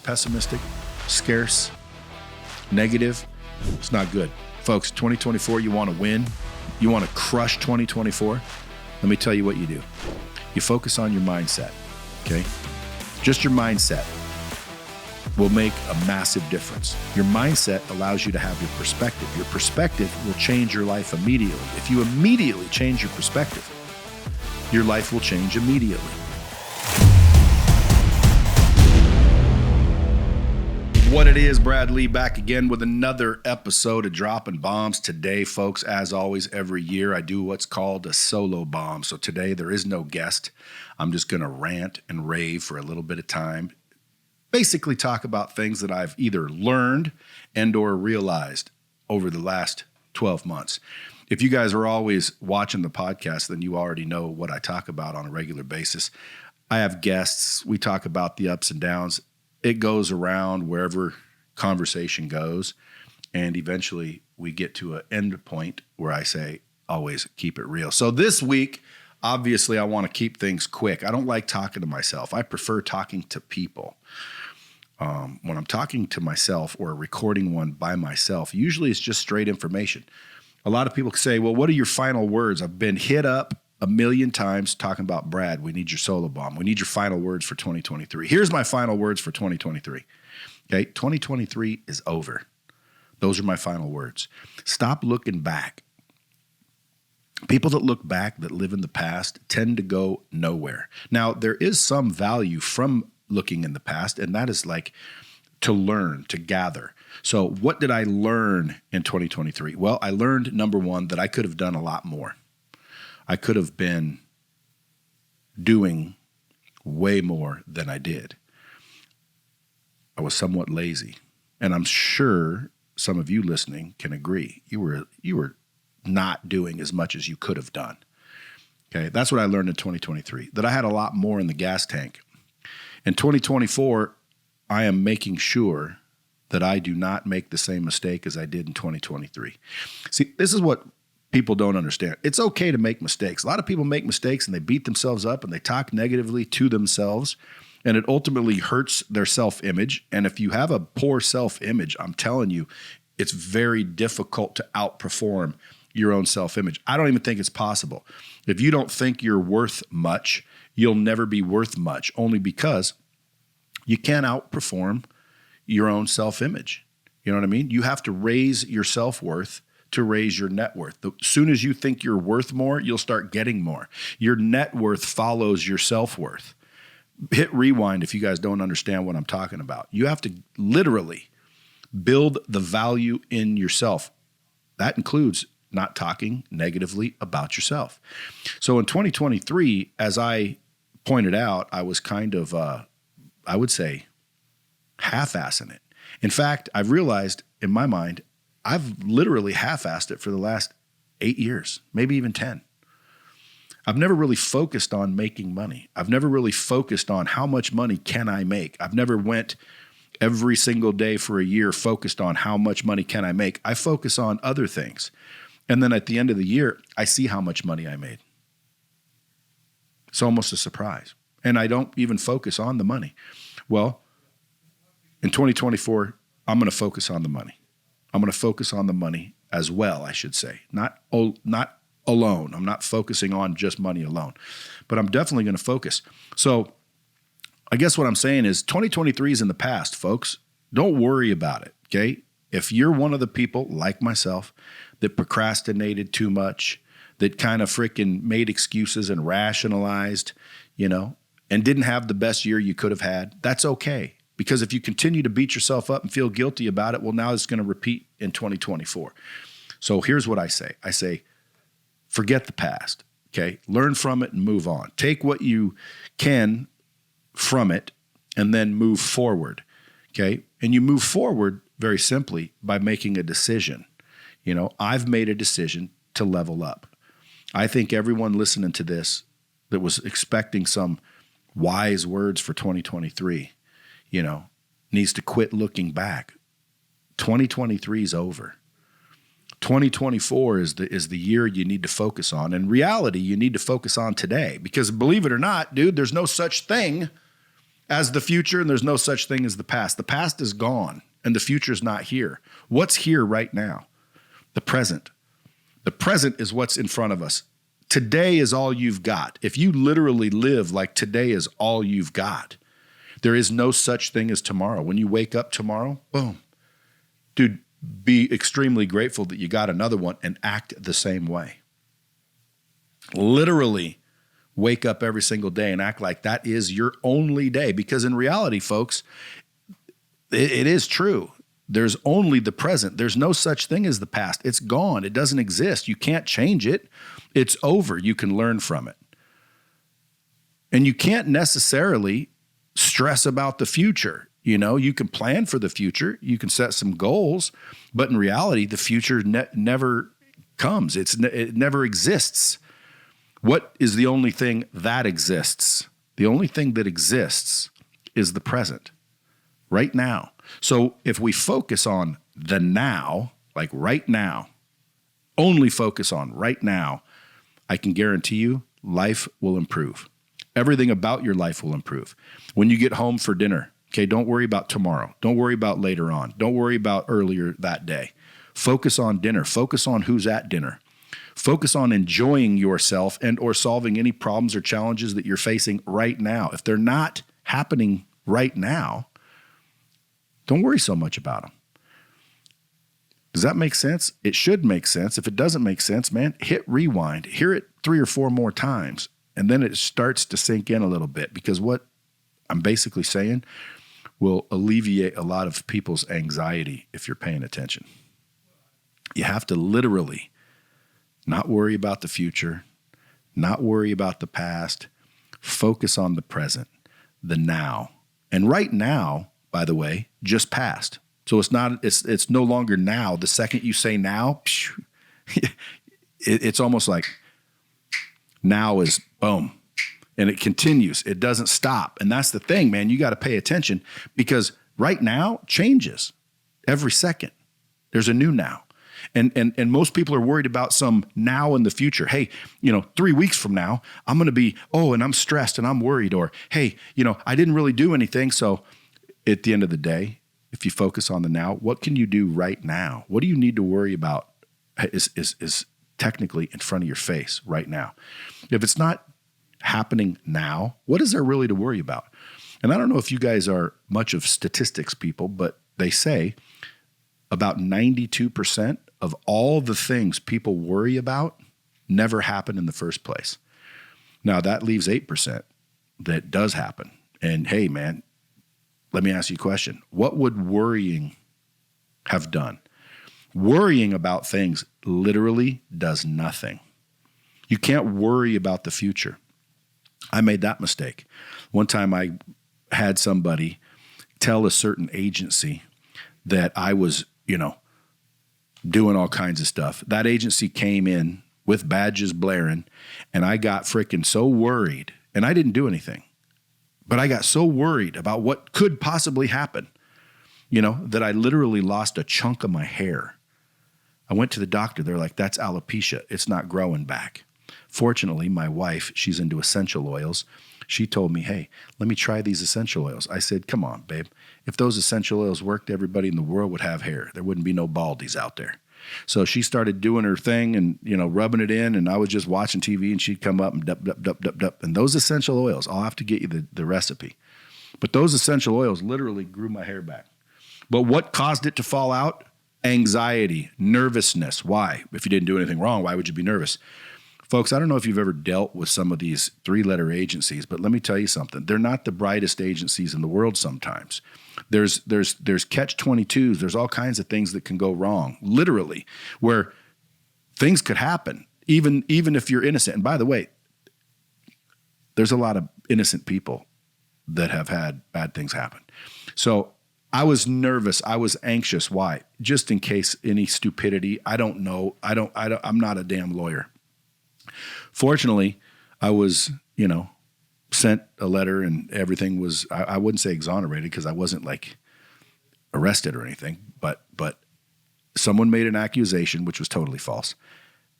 pessimistic, scarce, negative, it's not good. Folks, 2024, you want to win? You want to crush 2024? Let me tell you what you do. You focus on your mindset, okay? Just your mindset will make a massive difference. Your mindset allows you to have your perspective. Your perspective will change your life immediately. If you immediately change your perspective, your life will change immediately. What it is, Brad Lea back again with another episode of Dropping Bombs. Today, folks, as always, every year I do what's called a solo bomb. So today there is no guest. I'm just going to rant and rave for a little bit of time. Basically talk about things that I've either learned and or realized over the last 12 months. If you guys are always watching the podcast, then you already know what I talk about on a regular basis. I have guests. We talk about the ups and downs. It goes around wherever conversation goes, and eventually we get to an end point where I say, always keep it real. So this week, obviously, I want to keep things quick. I don't like talking to myself. I prefer talking to people. When I'm talking to myself or recording one by myself, usually it's just straight information. A lot of people say, well, what are your final words? I've been hit up a million times talking about, Brad, we need your solo bomb. We need your final words for 2023. Here's my final words for 2023. Okay, 2023 is over. Those are my final words. Stop looking back. People that look back, that live in the past, tend to go nowhere. Now, there is some value from looking in the past, and that is like to learn, to gather. So what did I learn in 2023? Well, I learned, number one, that I could have done a lot more. I could have been doing way more than I did. I was somewhat lazy. And I'm sure some of you listening can agree. You were not doing as much as you could have done. Okay, that's what I learned in 2023, that I had a lot more in the gas tank. In 2024, I am making sure that I do not make the same mistake as I did in 2023. See, this is what people don't understand. It's okay to make mistakes. A lot of people make mistakes and they beat themselves up and they talk negatively to themselves, and it ultimately hurts their self-image. And if you have a poor self-image, I'm telling you, it's very difficult to outperform your own self-image. I don't even think it's possible. If you don't think you're worth much, you'll never be worth much, only because you can't outperform your own self-image. You know what I mean? You have to raise your self-worth to raise your net worth. As soon as you think you're worth more, you'll start getting more. Your net worth follows your self-worth. Hit rewind if you guys don't understand what I'm talking about. You have to literally build the value in yourself. That includes not talking negatively about yourself. So in 2023, as I pointed out, I was kind of, I would say, half-assing it. In fact, I've realized in my mind, I've literally half-assed it for the last 8 years, maybe even 10. I've never really focused on making money. I've never really focused on how much money can I make. I've never went every single day for a year focused on how much money can I make. I focus on other things. And then at the end of the year, I see how much money I made. It's almost a surprise. And I don't even focus on the money. Well, in 2024, I'm going to focus on the money. I'm going to focus on the money as well, I should say. Not alone. I'm not focusing on just money alone. But I'm definitely going to focus. So I guess what I'm saying is 2023 is in the past, folks. Don't worry about it, okay? If you're one of the people, like myself, that procrastinated too much, that kind of freaking made excuses and rationalized, and didn't have the best year you could have had, that's okay. Because if you continue to beat yourself up and feel guilty about it, well, now it's going to repeat in 2024. So here's what I say. I say, forget the past, okay? Learn from it and move on. Take what you can from it and then move forward, okay? And you move forward very simply by making a decision. I've made a decision to level up. I think everyone listening to this that was expecting some wise words for 2023, needs to quit looking back. 2023 is over. 2024 is the year you need to focus on. In reality, you need to focus on today because believe it or not, dude, there's no such thing as the future, and there's no such thing as the past. The past is gone, and the future's not here. What's here right now? The present. The present is what's in front of us. Today is all you've got. If you literally live like today is all you've got, there is no such thing as tomorrow. When you wake up tomorrow, boom. Dude, be extremely grateful that you got another one and act the same way. Literally wake up every single day and act like that is your only day. Because in reality, folks, it is true. There's only the present. There's no such thing as the past. It's gone. It doesn't exist. You can't change it. It's over. You can learn from it. And you can't necessarily stress about the future. You know, you can plan for the future. You can set some goals. But in reality, the future never comes. It never exists. What is the only thing that exists? The only thing that exists is the present, right now. So if we focus on the now, like right now, only focus on right now, I can guarantee you life will improve. Everything about your life will improve. When you get home for dinner, okay, don't worry about tomorrow. Don't worry about later on. Don't worry about earlier that day. Focus on dinner. Focus on who's at dinner. Focus on enjoying yourself and or solving any problems or challenges that you're facing right now. If they're not happening right now, don't worry so much about them. Does that make sense? It should make sense. If it doesn't make sense, man, hit rewind. Hear it 3 or 4 more times, and then it starts to sink in a little bit, because what I'm basically saying will alleviate a lot of people's anxiety if you're paying attention. You have to literally not worry about the future, not worry about the past, focus on the present, the now. And right now, by the way, just passed. So it's no longer now. The second you say now, it's almost like now is boom. And it continues. It doesn't stop. And that's the thing, man. You got to pay attention, because right now changes every second. There's a new now. And most people are worried about some now in the future. Hey, 3 weeks from now, I'm going to be, and I'm stressed and I'm worried. Or, hey, I didn't really do anything. So at the end of the day, if you focus on the now, what can you do right now? What do you need to worry about is technically in front of your face right now. If it's not happening now, what is there really to worry about? And I don't know if you guys are much of statistics people, but they say about 92% of all the things people worry about never happen in the first place. Now that leaves 8% that does happen. And hey, man, let me ask you a question. What would worrying have done? Worrying about things literally does nothing. You can't worry about the future. I made that mistake. One time I had somebody tell a certain agency that I was, doing all kinds of stuff. That agency came in with badges blaring, and I got freaking so worried, and I didn't do anything, but I got so worried about what could possibly happen, that I literally lost a chunk of my hair. I went to the doctor. They're like, that's alopecia. It's not growing back. Fortunately, my wife, she's into essential oils. She told me, hey, let me try these essential oils. I said, come on, babe. If those essential oils worked, everybody in the world would have hair. There wouldn't be no baldies out there. So she started doing her thing and, rubbing it in, and I was just watching TV, and she'd come up and dup, dup, dup, dup, dup. And those essential oils, I'll have to get you the recipe. But those essential oils literally grew my hair back. But what caused it to fall out? Anxiety, nervousness. Why? If you didn't do anything wrong, why would you be nervous? Folks, I don't know if you've ever dealt with some of these 3-letter agencies, but let me tell you something. They're not the brightest agencies in the world sometimes. There's catch-22s. There's all kinds of things that can go wrong, literally, where things could happen, even if you're innocent. And by the way, there's a lot of innocent people that have had bad things happen. So I was nervous. I was anxious. Why? Just in case any stupidity. I don't know. I'm not a damn lawyer. Fortunately, I was, sent a letter, and everything was, I wouldn't say exonerated, because I wasn't like arrested or anything, but someone made an accusation, which was totally false.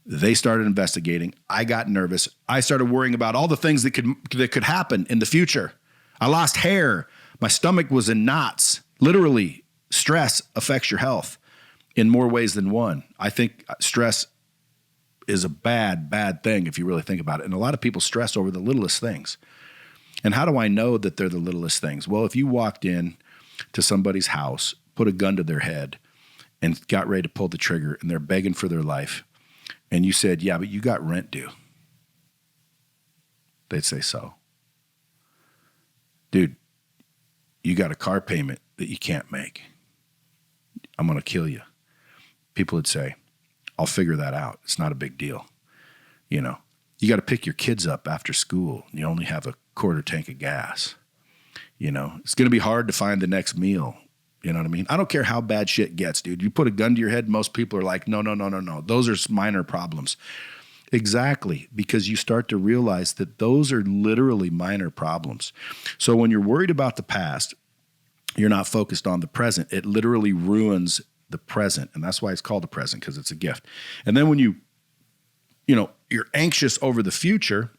They started investigating. I got nervous. I started worrying about all the things that could happen in the future. I lost hair. My stomach was in knots. Literally, stress affects your health in more ways than one. I think stress is a bad thing if you really think about it. And a lot of people stress over the littlest things. And how do I know that they're the littlest things? Well, if you walked in to somebody's house, put a gun to their head, and got ready to pull the trigger, and they're begging for their life, and you said, yeah, but you got rent due, they'd say, so? Dude, you got a car payment that you can't make. I'm going to kill you. People would say, I'll figure that out. It's not a big deal. You know, you got to pick your kids up after school. You only have a quarter tank of gas. You know, it's going to be hard to find the next meal. You know what I mean? I don't care how bad shit gets, dude. You put a gun to your head, most people are like, no. Those are minor problems. Exactly, because you start to realize that those are literally minor problems. So when you're worried about the past, you're not focused on the present. It literally ruins the present. And that's why it's called the present, because it's a gift. And then when you're anxious over the future,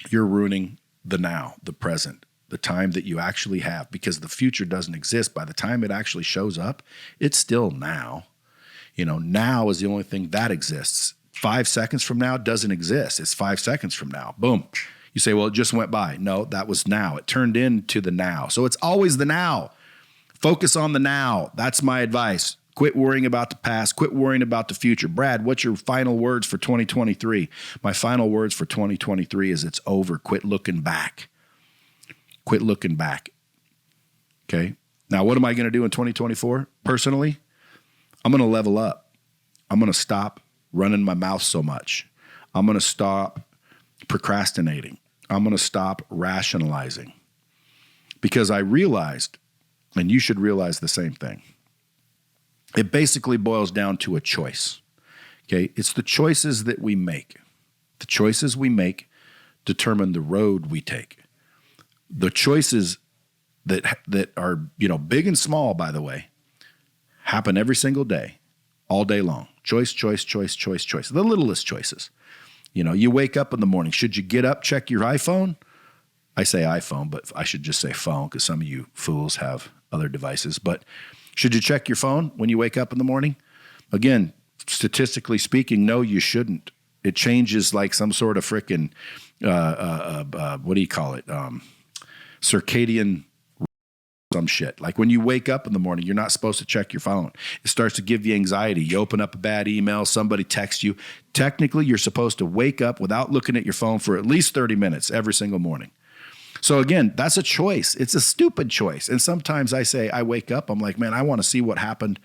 you're ruining the now, the present, the time that you actually have, because the future doesn't exist. By the time it actually shows up, it's still now. You know, now is the only thing that exists. 5 seconds from now doesn't exist. It's 5 seconds from now. Boom. You say, well, it just went by. No, that was now. It turned into the now. So it's always the now. Focus on the now. That's my advice. Quit worrying about the past. Quit worrying about the future. Brad, what's your final words for 2023? My final words for 2023 is it's over. Quit looking back. Quit looking back. Okay? Now, what am I going to do in 2024? Personally, I'm going to level up. I'm going to stop running my mouth so much. I'm going to stop procrastinating. I'm going to stop rationalizing. Because I realized, and you should realize the same thing, it basically boils down to a choice. Okay? It's the choices that we make. The choices we make determine the road we take. The choices that are, big and small, by the way, happen every single day, all day long. Choice. The littlest choices. You wake up in the morning. Should you get up, check your iPhone? I say iPhone, but I should just say phone because some of you fools have other devices. But should you check your phone when you wake up in the morning? Again, statistically speaking, no, you shouldn't. It changes like some sort of frickin', what do you call it? Circadian some shit. Like when you wake up in the morning, you're not supposed to check your phone. It starts to give you anxiety. You open up a bad email, somebody texts you. Technically, you're supposed to wake up without looking at your phone for at least 30 minutes every single morning. So again, that's a choice. It's a stupid choice. And sometimes I say, I wake up, I'm like, man, I want to see what happened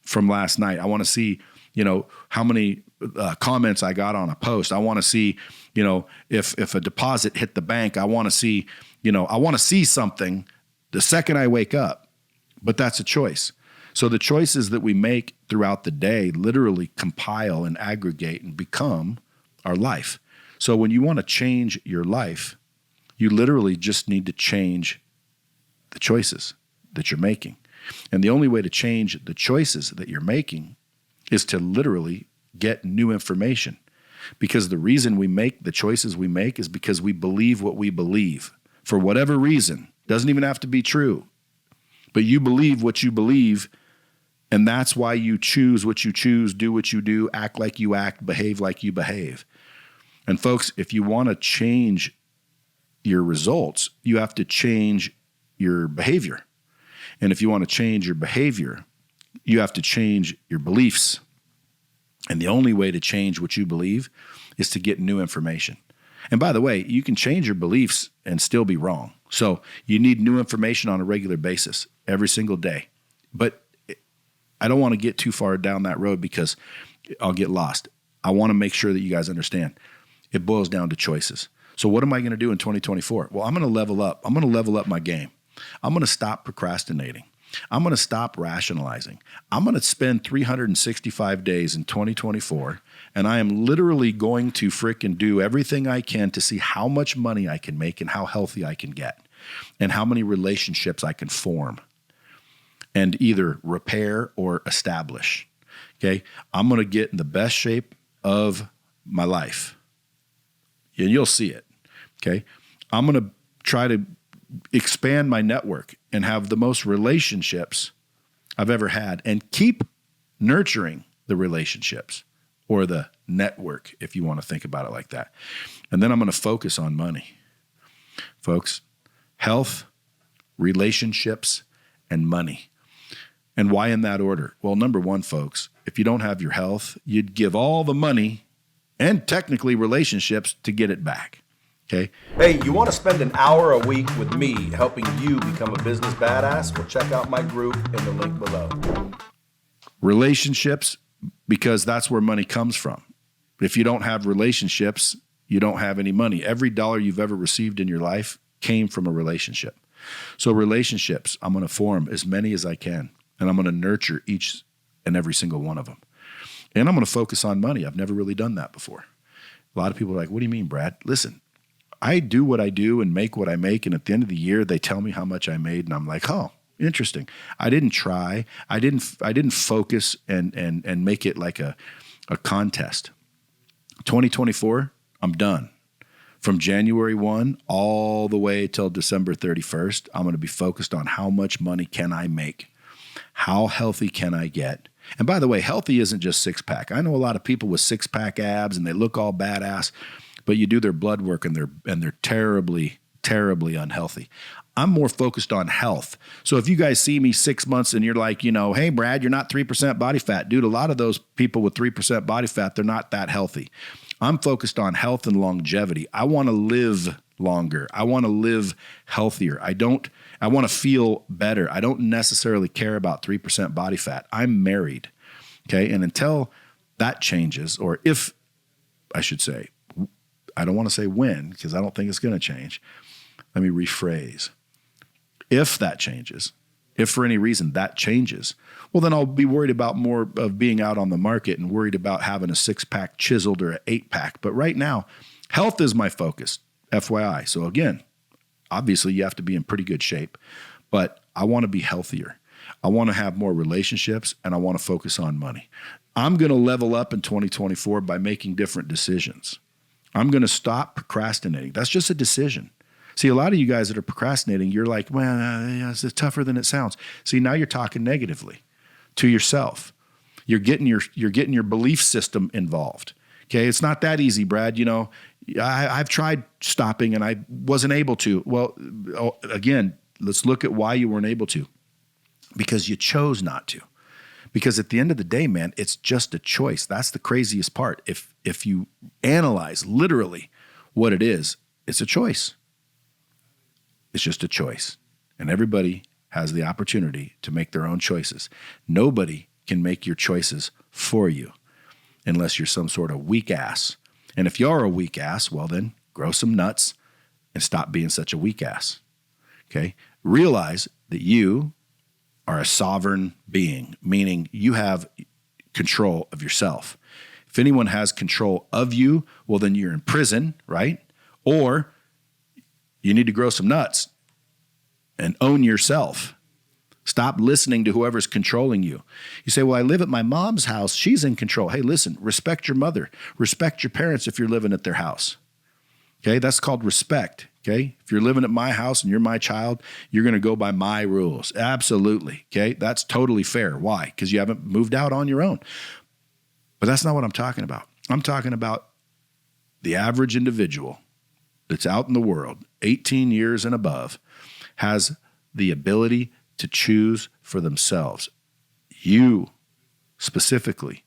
from last night. I want to see, how many comments I got on a post. I want to see, if a deposit hit the bank. I want to see, I want to see something the second I wake up. But that's a choice. So the choices that we make throughout the day literally compile and aggregate and become our life. So when you want to change your life, you literally just need to change the choices that you're making. And the only way to change the choices that you're making is to literally get new information. Because the reason we make the choices we make is because we believe what we believe. For whatever reason, doesn't even have to be true. But you believe what you believe, and that's why you choose what you choose, do what you do, act like you act, behave like you behave. And folks, if you want to change your results, you have to change your behavior. And if you want to change your behavior, you have to change your beliefs. And the only way to change what you believe is to get new information. And by the way, you can change your beliefs and still be wrong. So you need new information on a regular basis every single day. But I don't want to get too far down that road because I'll get lost. I want to make sure that you guys understand. It boils down to choices. So what am I going to do in 2024? Well, I'm going to level up. I'm going to level up my game. I'm going to stop procrastinating. I'm going to stop rationalizing. I'm going to spend 365 days in 2024, and I am literally going to frickin' do everything I can to see how much money I can make and how healthy I can get and how many relationships I can form and either repair or establish. Okay? I'm going to get in the best shape of my life. And you'll see it. Okay? I'm going to try to expand my network and have the most relationships I've ever had and keep nurturing the relationships or the network, if you want to think about it like that. And then I'm going to focus on money. Folks, health, relationships, and money. And why in that order? Well, number one, folks, if you don't have your health, you'd give all the money and technically relationships to get it back. Okay. Hey, you want to spend an hour a week with me helping you become a business badass? Well, check out my group in the link below. Relationships, because that's where money comes from. If you don't have relationships, you don't have any money. Every dollar you've ever received in your life came from a relationship. So relationships, I'm going to form as many as I can, and I'm going to nurture each and every single one of them. And I'm going to focus on money. I've never really done that before. A lot of people are like, what do you mean, Brad? Listen, I do what I do and make what I make, and at the end of the year, they tell me how much I made, and I'm like, oh, interesting. I didn't try. I didn't focus and make it like a contest. 2024, I'm done. From January 1 all the way till December 31st, I'm going to be focused on how much money can I make? How healthy can I get? And by the way, healthy isn't just six-pack. I know a lot of people with six-pack abs and they look all badass, but you do their blood work and they're terribly, terribly unhealthy. I'm more focused on health. So if you guys see me 6 months and you're like, hey, Brad, you're not 3% body fat. Dude, a lot of those people with 3% body fat, they're not that healthy. I'm focused on health and longevity. I want to live longer. I want to live healthier. I want to feel better. I don't necessarily care about 3% body fat. I'm married. Okay. And until that changes, or if I should say, I don't want to say when, because I don't think it's going to change. Let me rephrase. If that changes, if for any reason that changes, well, then I'll be worried about more of being out on the market and worried about having a 6-pack chiseled or an 8-pack. But right now, health is my focus, FYI. So again, obviously you have to be in pretty good shape, but I want to be healthier. I want to have more relationships, and I want to focus on money. I'm going to level up in 2024 by making different decisions. I'm going to stop procrastinating. That's just a decision. See, a lot of you guys that are procrastinating, you're like, well, it's tougher than it sounds. See, now you're talking negatively to yourself. You're getting your belief system involved. Okay, it's not that easy, Brad. I've tried stopping and I wasn't able to. Well, again, let's look at why you weren't able to. Because you chose not to. Because at the end of the day, man, it's just a choice. That's the craziest part. If you analyze literally what it is, it's a choice. It's just a choice. And everybody has the opportunity to make their own choices. Nobody can make your choices for you unless you're some sort of weak ass. And if you're a weak ass, well then grow some nuts and stop being such a weak ass. Okay? Realize that you are a sovereign being, meaning you have control of yourself. If anyone has control of you, well, then you're in prison, right? Or you need to grow some nuts and own yourself. Stop listening to whoever's controlling you. You say, well, I live at my mom's house. She's in control. Hey, listen, respect your mother. Respect your parents if you're living at their house. Okay, that's called respect. Okay, if you're living at my house and you're my child, you're going to go by my rules. Absolutely. Okay, that's totally fair. Why? Because you haven't moved out on your own. But that's not what I'm talking about. I'm talking about the average individual that's out in the world, 18 years and above, has the ability to choose for themselves. You specifically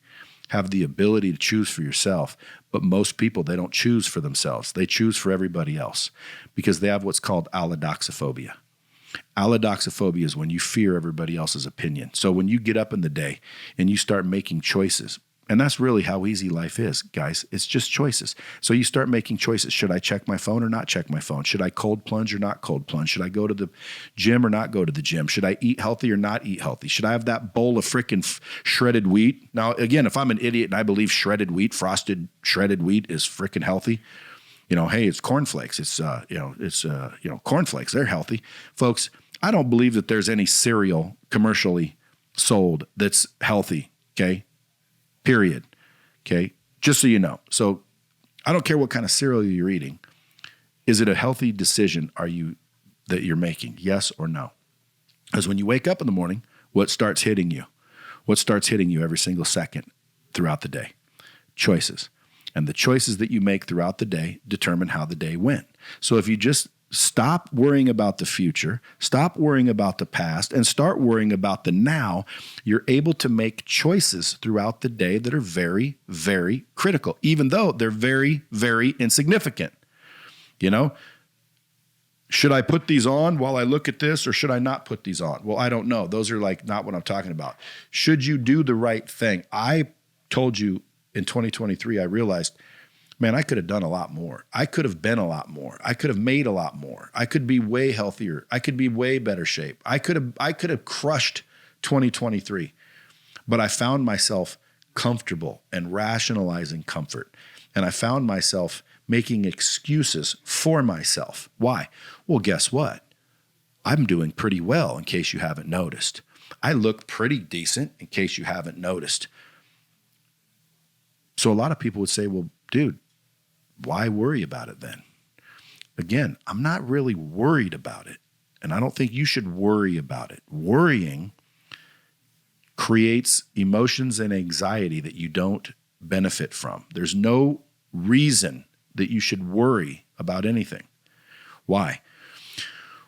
have the ability to choose for yourself, but most people, they don't choose for themselves. They choose for everybody else because they have what's called allodoxophobia. Allodoxophobia is when you fear everybody else's opinion. So when you get up in the day and you start making choices, and that's really how easy life is, guys. It's just choices. So you start making choices. Should I check my phone or not check my phone? Should I cold plunge or not cold plunge? Should I go to the gym or not go to the gym? Should I eat healthy or not eat healthy? Should I have that bowl of freaking shredded wheat? Now, again, if I'm an idiot and I believe shredded wheat, frosted shredded wheat is freaking healthy, hey, it's cornflakes. It's cornflakes. They're healthy. Folks, I don't believe that there's any cereal commercially sold that's healthy, okay? Period. Okay. Just so you know. So I don't care what kind of cereal you're eating. Is it a healthy decision? Are you that you're making? Yes or no? Because when you wake up in the morning, what starts hitting you? What starts hitting you every single second throughout the day? Choices. And the choices that you make throughout the day determine how the day went. So if you just stop worrying about the future, stop worrying about the past, and start worrying about the now, you're able to make choices throughout the day that are very, very critical, even though they're very, very insignificant. You know, should I put these on while I look at this, or should I not put these on? Well, I don't know. Those are like not what I'm talking about. Should you do the right thing? I told you in 2023, I realized, man, I could have done a lot more. I could have been a lot more. I could have made a lot more. I could be way healthier. I could be way better shape. I could have crushed 2023. But I found myself comfortable and rationalizing comfort. And I found myself making excuses for myself. Why? Well, guess what? I'm doing pretty well, in case you haven't noticed. I look pretty decent, in case you haven't noticed. So a lot of people would say, well, dude, why worry about it then? Again, I'm not really worried about it, and I don't think you should worry about it. Worrying creates emotions and anxiety that you don't benefit from. There's no reason that you should worry about anything. Why?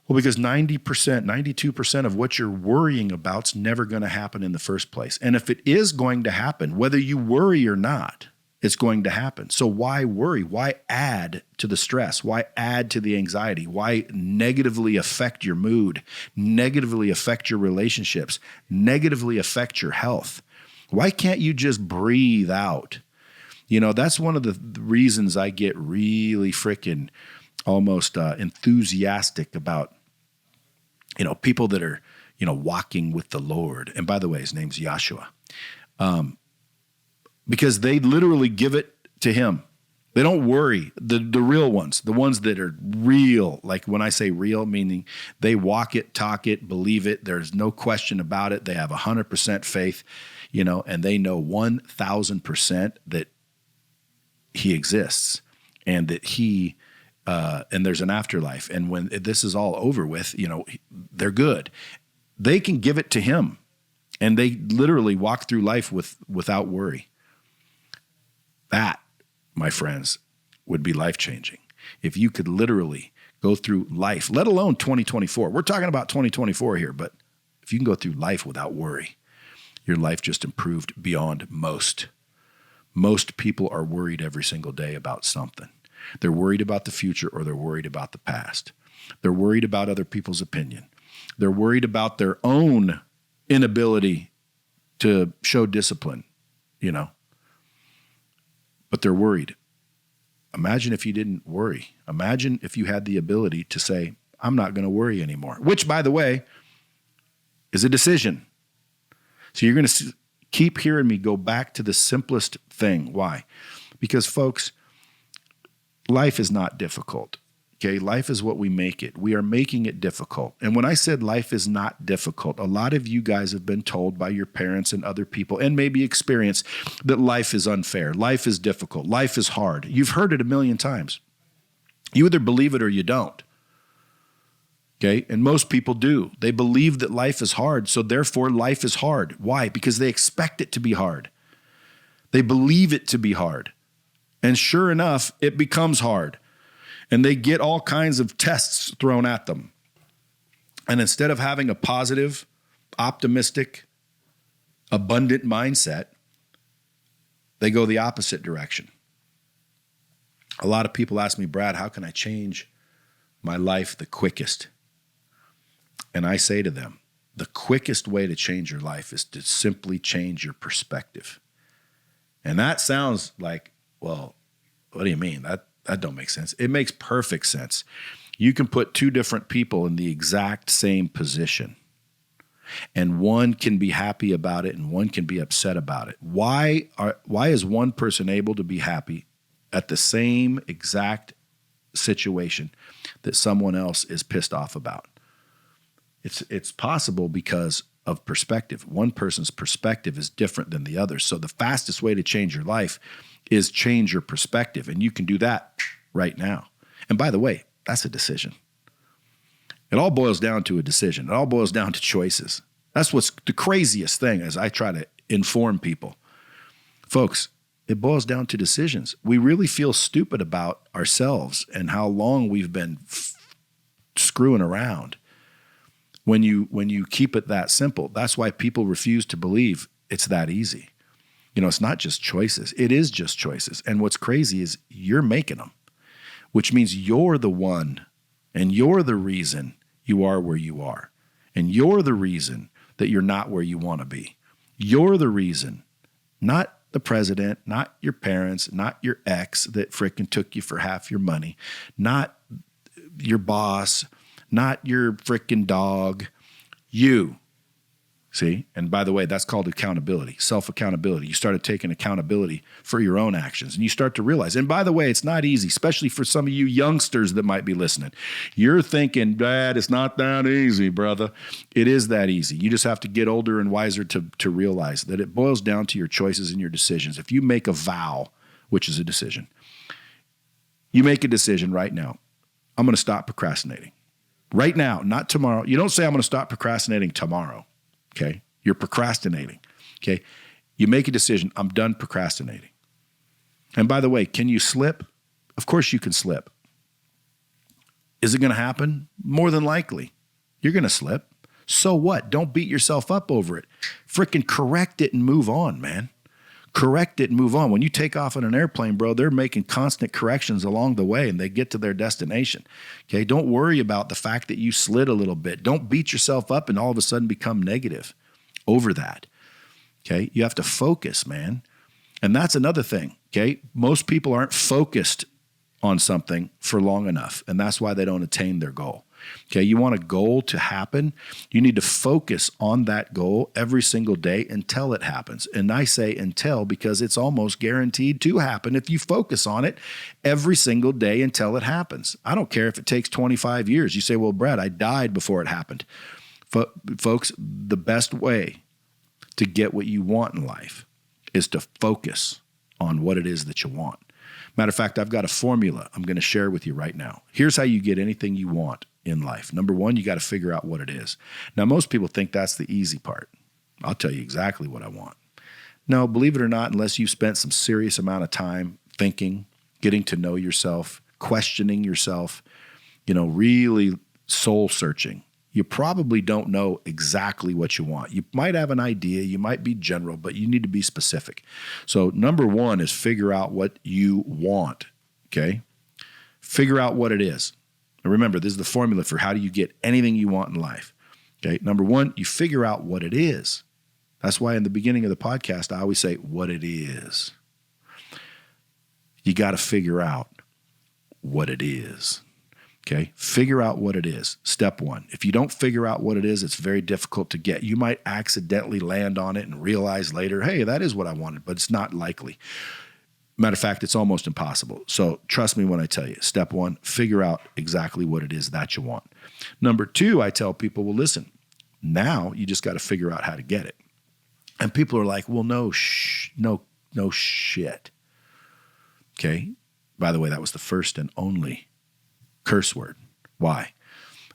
Well, because 90%, 92% of what you're worrying about's never going to happen in the first place. And if it is going to happen, whether you worry or not, it's going to happen. So why worry? Why add to the stress? Why add to the anxiety? Why negatively affect your mood, negatively affect your relationships, negatively affect your health? Why can't you just breathe out? You know, that's one of the reasons I get really freaking almost enthusiastic about, you know, people that are, you know, walking with the Lord. And by the way, his name's Yahshua. Because they literally give it to him. They don't worry. The real ones, the ones that are real, like when I say real, meaning they walk it, talk it, believe it. There's no question about it. They have 100% faith, you know, and they know 1,000% that he exists and that he, and there's an afterlife. And when this is all over with, you know, they're good. They can give it to him, and they literally walk through life without worry. That, my friends, would be life-changing. If you could literally go through life, let alone 2024. We're talking about 2024 here, but if you can go through life without worry, your life just improved beyond most. Most people are worried every single day about something. They're worried about the future, or they're worried about the past. They're worried about other people's opinion. They're worried about their own inability to show discipline, you know. But they're worried. Imagine if you didn't worry. Imagine if you had the ability to say, I'm not going to worry anymore, which, by the way, is a decision. So you're going to keep hearing me go back to the simplest thing. Why? Because, folks, life is not difficult. Okay, life is what we make it. We are making it difficult. And when I said life is not difficult, a lot of you guys have been told by your parents and other people, and maybe experienced, that life is unfair. Life is difficult. Life is hard. You've heard it a million times. You either believe it or you don't. Okay, and most people do. They believe that life is hard, so therefore life is hard. Why? Because they expect it to be hard. They believe it to be hard. And sure enough, it becomes hard. And they get all kinds of tests thrown at them. And instead of having a positive, optimistic, abundant mindset, they go the opposite direction. A lot of people ask me, Brad, how can I change my life the quickest? And I say to them, the quickest way to change your life is to simply change your perspective. And that sounds like, well, what do you mean? That don't make sense. It makes perfect sense. You can put two different people in the exact same position, and one can be happy about it and one can be upset about it. Why is one person able to be happy at the same exact situation that someone else is pissed off about? It's possible because of perspective. One person's perspective is different than the other. So the fastest way to change your life is change your perspective. And you can do that right now. And by the way, that's a decision. It all boils down to a decision. It all boils down to choices. That's what's the craziest thing as I try to inform people. Folks, it boils down to decisions. We really feel stupid about ourselves and how long we've been screwing around when you keep it that simple. That's why people refuse to believe it's that easy. It's not just choices. It is just choices. And what's crazy is you're making them, which means you're the one and you're the reason you are where you are. And you're the reason that you're not where you want to be. You're the reason, not the president, not your parents, not your ex that frickin' took you for half your money, not your boss, not your frickin' dog, you. See? And by the way, that's called accountability, self-accountability. You started taking accountability for your own actions and you start to realize, and by the way, it's not easy, especially for some of you youngsters that might be listening. You're thinking, Dad, it's not that easy, brother. It is that easy. You just have to get older and wiser to realize that it boils down to your choices and your decisions. If you make a vow, which is a decision, you make a decision right now. I'm going to stop procrastinating. Right now, not tomorrow. You don't say I'm going to stop procrastinating tomorrow. Okay, you're procrastinating. Okay, you make a decision. I'm done procrastinating. And by the way, can you slip? Of course you can slip. Is it going to happen? More than likely. You're going to slip. So what? Don't beat yourself up over it. Frickin' correct it and move on, man. Correct it and move on. When you take off on an airplane, bro, they're making constant corrections along the way and they get to their destination. Okay, don't worry about the fact that you slid a little bit. Don't beat yourself up and all of a sudden become negative over that. Okay, you have to focus, man. And that's another thing, okay? Most people aren't focused on something for long enough, and that's why they don't attain their goal. Okay, you want a goal to happen, you need to focus on that goal every single day until it happens. And I say until because it's almost guaranteed to happen if you focus on it every single day until it happens. I don't care if it takes 25 years. You say, well, Brad, I died before it happened. Folks, the best way to get what you want in life is to focus on what it is that you want. Matter of fact, I've got a formula I'm going to share with you right now. Here's how you get anything you want in life. Number one, you got to figure out what it is. Now, most people think that's the easy part. I'll tell you exactly what I want. No, believe it or not, unless you've spent some serious amount of time thinking, getting to know yourself, questioning yourself, really soul searching, you probably don't know exactly what you want. You might have an idea, you might be general, but you need to be specific. So number one is figure out what you want, okay? Figure out what it is. And remember, this is the formula for how do you get anything you want in life, okay? Number one, you figure out what it is. That's why in the beginning of the podcast, I always say what it is. You got to figure out what it is. Okay, figure out what it is. Step one. If you don't figure out what it is, it's very difficult to get. You might accidentally land on it and realize later, hey, that is what I wanted, but it's not likely. Matter of fact, it's almost impossible. So trust me when I tell you, step one, figure out exactly what it is that you want. Number two, I tell people, well, listen, now you just got to figure out how to get it. And people are like, well, no shit. Okay. By the way, that was the first and only curse word. Why?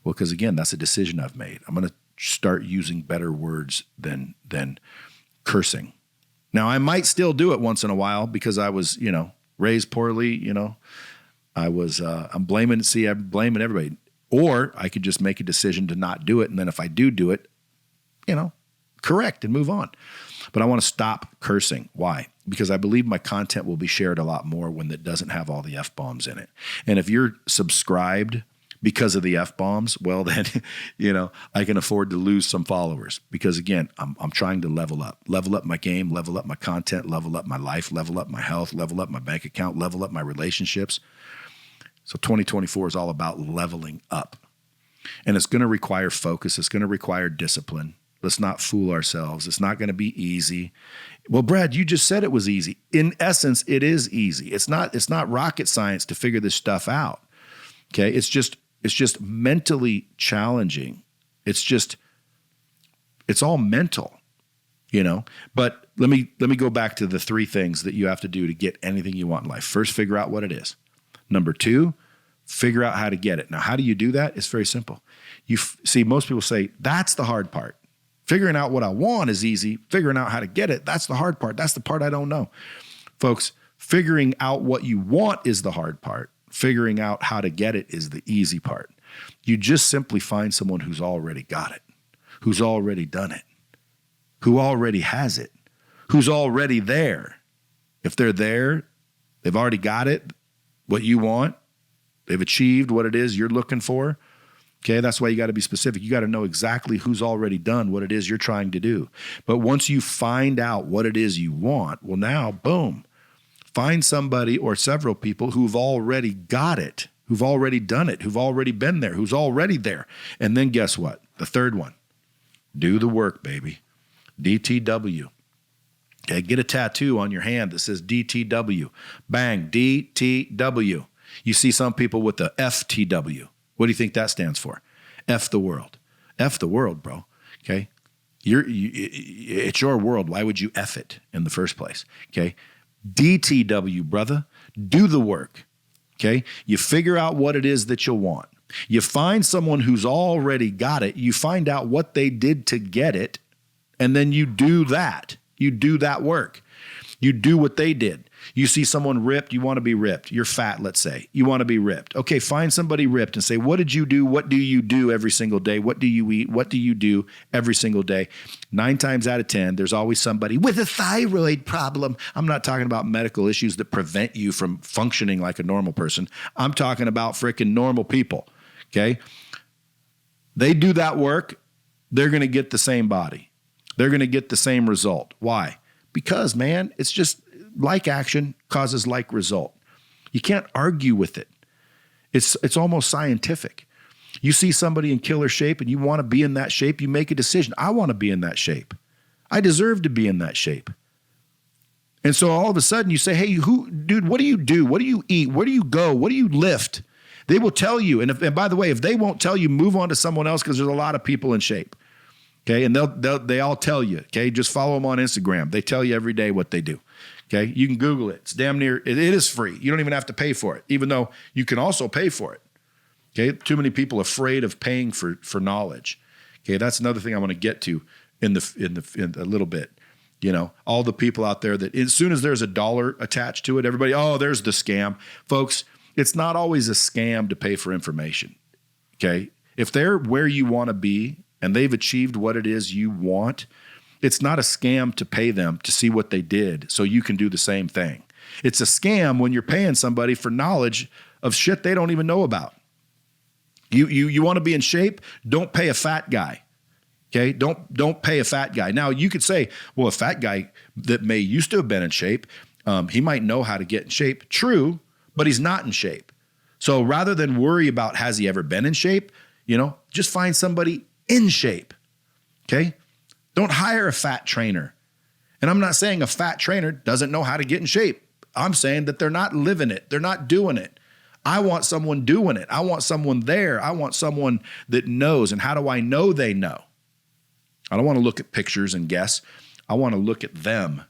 Well, because again, that's a decision I've made. I'm going to start using better words than cursing. Now, I might still do it once in a while because I was, raised poorly. I'm blaming everybody. Or I could just make a decision to not do it. And then if I do it, correct and move on. But I want to stop cursing. Why? Because I believe my content will be shared a lot more when it doesn't have all the F-bombs in it. And if you're subscribed because of the F-bombs, well, then, I can afford to lose some followers because, again, I'm trying to level up my game, level up my content, level up my life, level up my health, level up my bank account, level up my relationships. So 2024 is all about leveling up. And it's going to require focus. It's going to require discipline. Let's not fool ourselves. It's not going to be easy. Well, Brad, you just said it was easy. In essence, it is easy. It's not rocket science to figure this stuff out. Okay? It's just mentally challenging. It's all mental, But let me go back to the three things that you have to do to get anything you want in life. First, figure out what it is. Number two, Figure out how to get it. Now, how do you do that? It's very simple. See, most people say, that's the hard part. Figuring out what I want is easy. Figuring out how to get it, that's the hard part. That's the part I don't know. Folks, figuring out what you want is the hard part. Figuring out how to get it is the easy part. You just simply find someone who's already got it, who's already done it, who already has it, who's already there. If they're there, they've already got it, what you want. They've achieved what it is you're looking for. Okay, that's why you got to be specific. You got to know exactly who's already done what it is you're trying to do. But once you find out what it is you want, well, now, boom, find somebody or several people who've already got it, who've already done it, who've already been there, who's already there. And then guess what? The third one, do the work, baby. DTW. Okay, get a tattoo on your hand that says DTW. Bang, DTW. You see some people with the FTW. What do you think that stands for? F the world. F the world, bro. Okay? It's your world. Why would you F it in the first place? Okay? DTW, brother. Do the work. Okay? You figure out what it is that you'll want. You find someone who's already got it. You find out what they did to get it, and then you do that. You do that work. You do what they did. You see someone ripped, you want to be ripped. You're fat, let's say. You want to be ripped. Okay, find somebody ripped and say, what did you do? What do you do every single day? What do you eat? What do you do every single day? 9 times out of 10, there's always somebody with a thyroid problem. I'm not talking about medical issues that prevent you from functioning like a normal person. I'm talking about freaking normal people, okay? They do that work, they're going to get the same body. They're going to get the same result. Why? Because, man, it's just like action causes like result. You can't argue with it. It's almost scientific. You see somebody in killer shape and you want to be in that shape, you make a decision. I want to be in that shape. I deserve to be in that shape. And so all of a sudden you say, hey, dude, what do you do? What do you eat? Where do you go? What do you lift? They will tell you. And by the way, if they won't tell you, move on to someone else because there's a lot of people in shape. Okay, and they all tell you, okay? Just follow them on Instagram. They tell you every day what they do, okay? You can Google it. It's damn near, it is free. You don't even have to pay for it, even though you can also pay for it, okay? Too many people afraid of paying for knowledge, okay? That's another thing I want to get to in a little bit. You know, all the people out there that as soon as there's a dollar attached to it, everybody, oh, there's the scam. Folks, it's not always a scam to pay for information, okay? If they're where you want to be, and they've achieved what it is you want, it's not a scam to pay them to see what they did so you can do the same thing. It's a scam when you're paying somebody for knowledge of shit they don't even know about. You want to be in shape? Don't pay a fat guy. Okay? Don't pay a fat guy. Now, you could say, well, a fat guy that may used to have been in shape, he might know how to get in shape. True, but he's not in shape. So rather than worry about has he ever been in shape, just find somebody in shape, okay? Don't hire a fat trainer. And I'm not saying a fat trainer doesn't know how to get in shape. I'm saying that they're not living it. They're not doing it. I want someone doing it. I want someone there. I want someone that knows. And how do I know they know? I don't want to look at pictures and guess. I want to look at them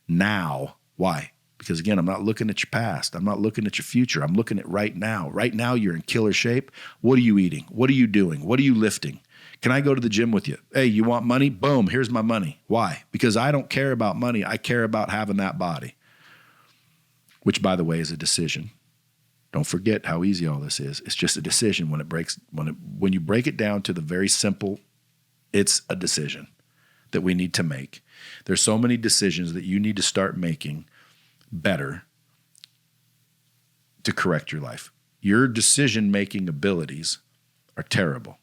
now. Why? Because again, I'm not looking at your past. I'm not looking at your future. I'm looking at right now. Right now, you're in killer shape. What are you eating? What are you doing? What are you lifting? Can I go to the gym with you? Hey, you want money? Boom, here's my money. Why? Because I don't care about money. I care about having that body, which, by the way, is a decision. Don't forget how easy all this is. It's just a decision when you break it down to the very simple, it's a decision that we need to make. There's so many decisions that you need to start making better to correct your life. Your decision-making abilities are terrible.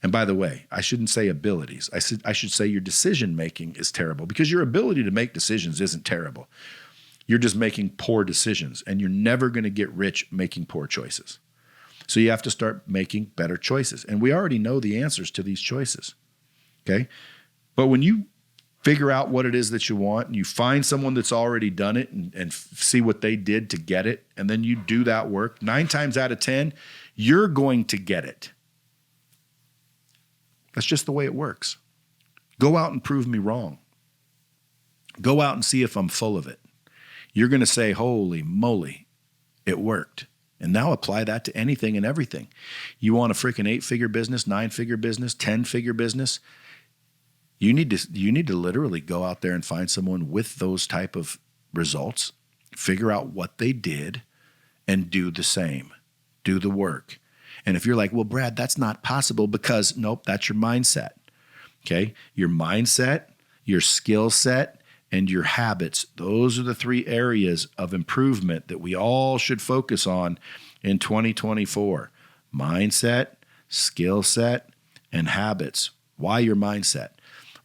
And by the way, I shouldn't say abilities. I should say your decision-making is terrible because your ability to make decisions isn't terrible. You're just making poor decisions, and you're never going to get rich making poor choices. So you have to start making better choices. And we already know the answers to these choices, okay? But when you figure out what it is that you want and you find someone that's already done it and see what they did to get it, and then you do that work, 9 times out of 10, you're going to get it. That's just the way it works. Go out and prove me wrong. Go out and see if I'm full of it. You're going to say, holy moly, it worked. And now apply that to anything and everything. You want a freaking 8-figure business, 9-figure business, 10-figure business. You need to literally go out there and find someone with those type of results, figure out what they did, and do the same. Do the work. And if you're like, well, Brad, that's not possible because, nope, that's your mindset. Okay? Your mindset, your skill set, and your habits. Those are the 3 areas of improvement that we all should focus on in 2024. Mindset, skill set, and habits. Why your mindset?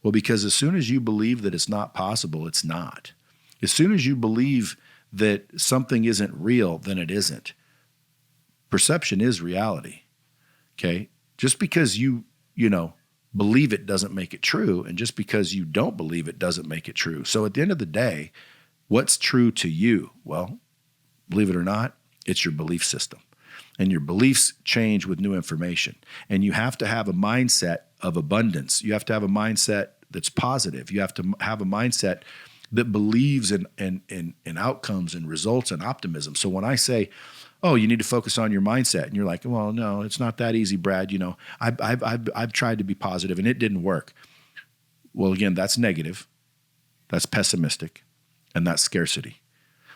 Well, because as soon as you believe that it's not possible, it's not. As soon as you believe that something isn't real, then it isn't. Perception is reality. Okay? Just because you believe it doesn't make it true, and just because you don't believe it doesn't make it true. So at the end of the day, what's true to you? Well, believe it or not, it's your belief system. And your beliefs change with new information. And you have to have a mindset of abundance. You have to have a mindset that's positive. You have to have a mindset that believes in outcomes and results and optimism. So when I say, oh, you need to focus on your mindset, and you're like, well, no, it's not that easy, Brad. I've tried to be positive and it didn't work. Well, again, that's negative, that's pessimistic, and that's scarcity.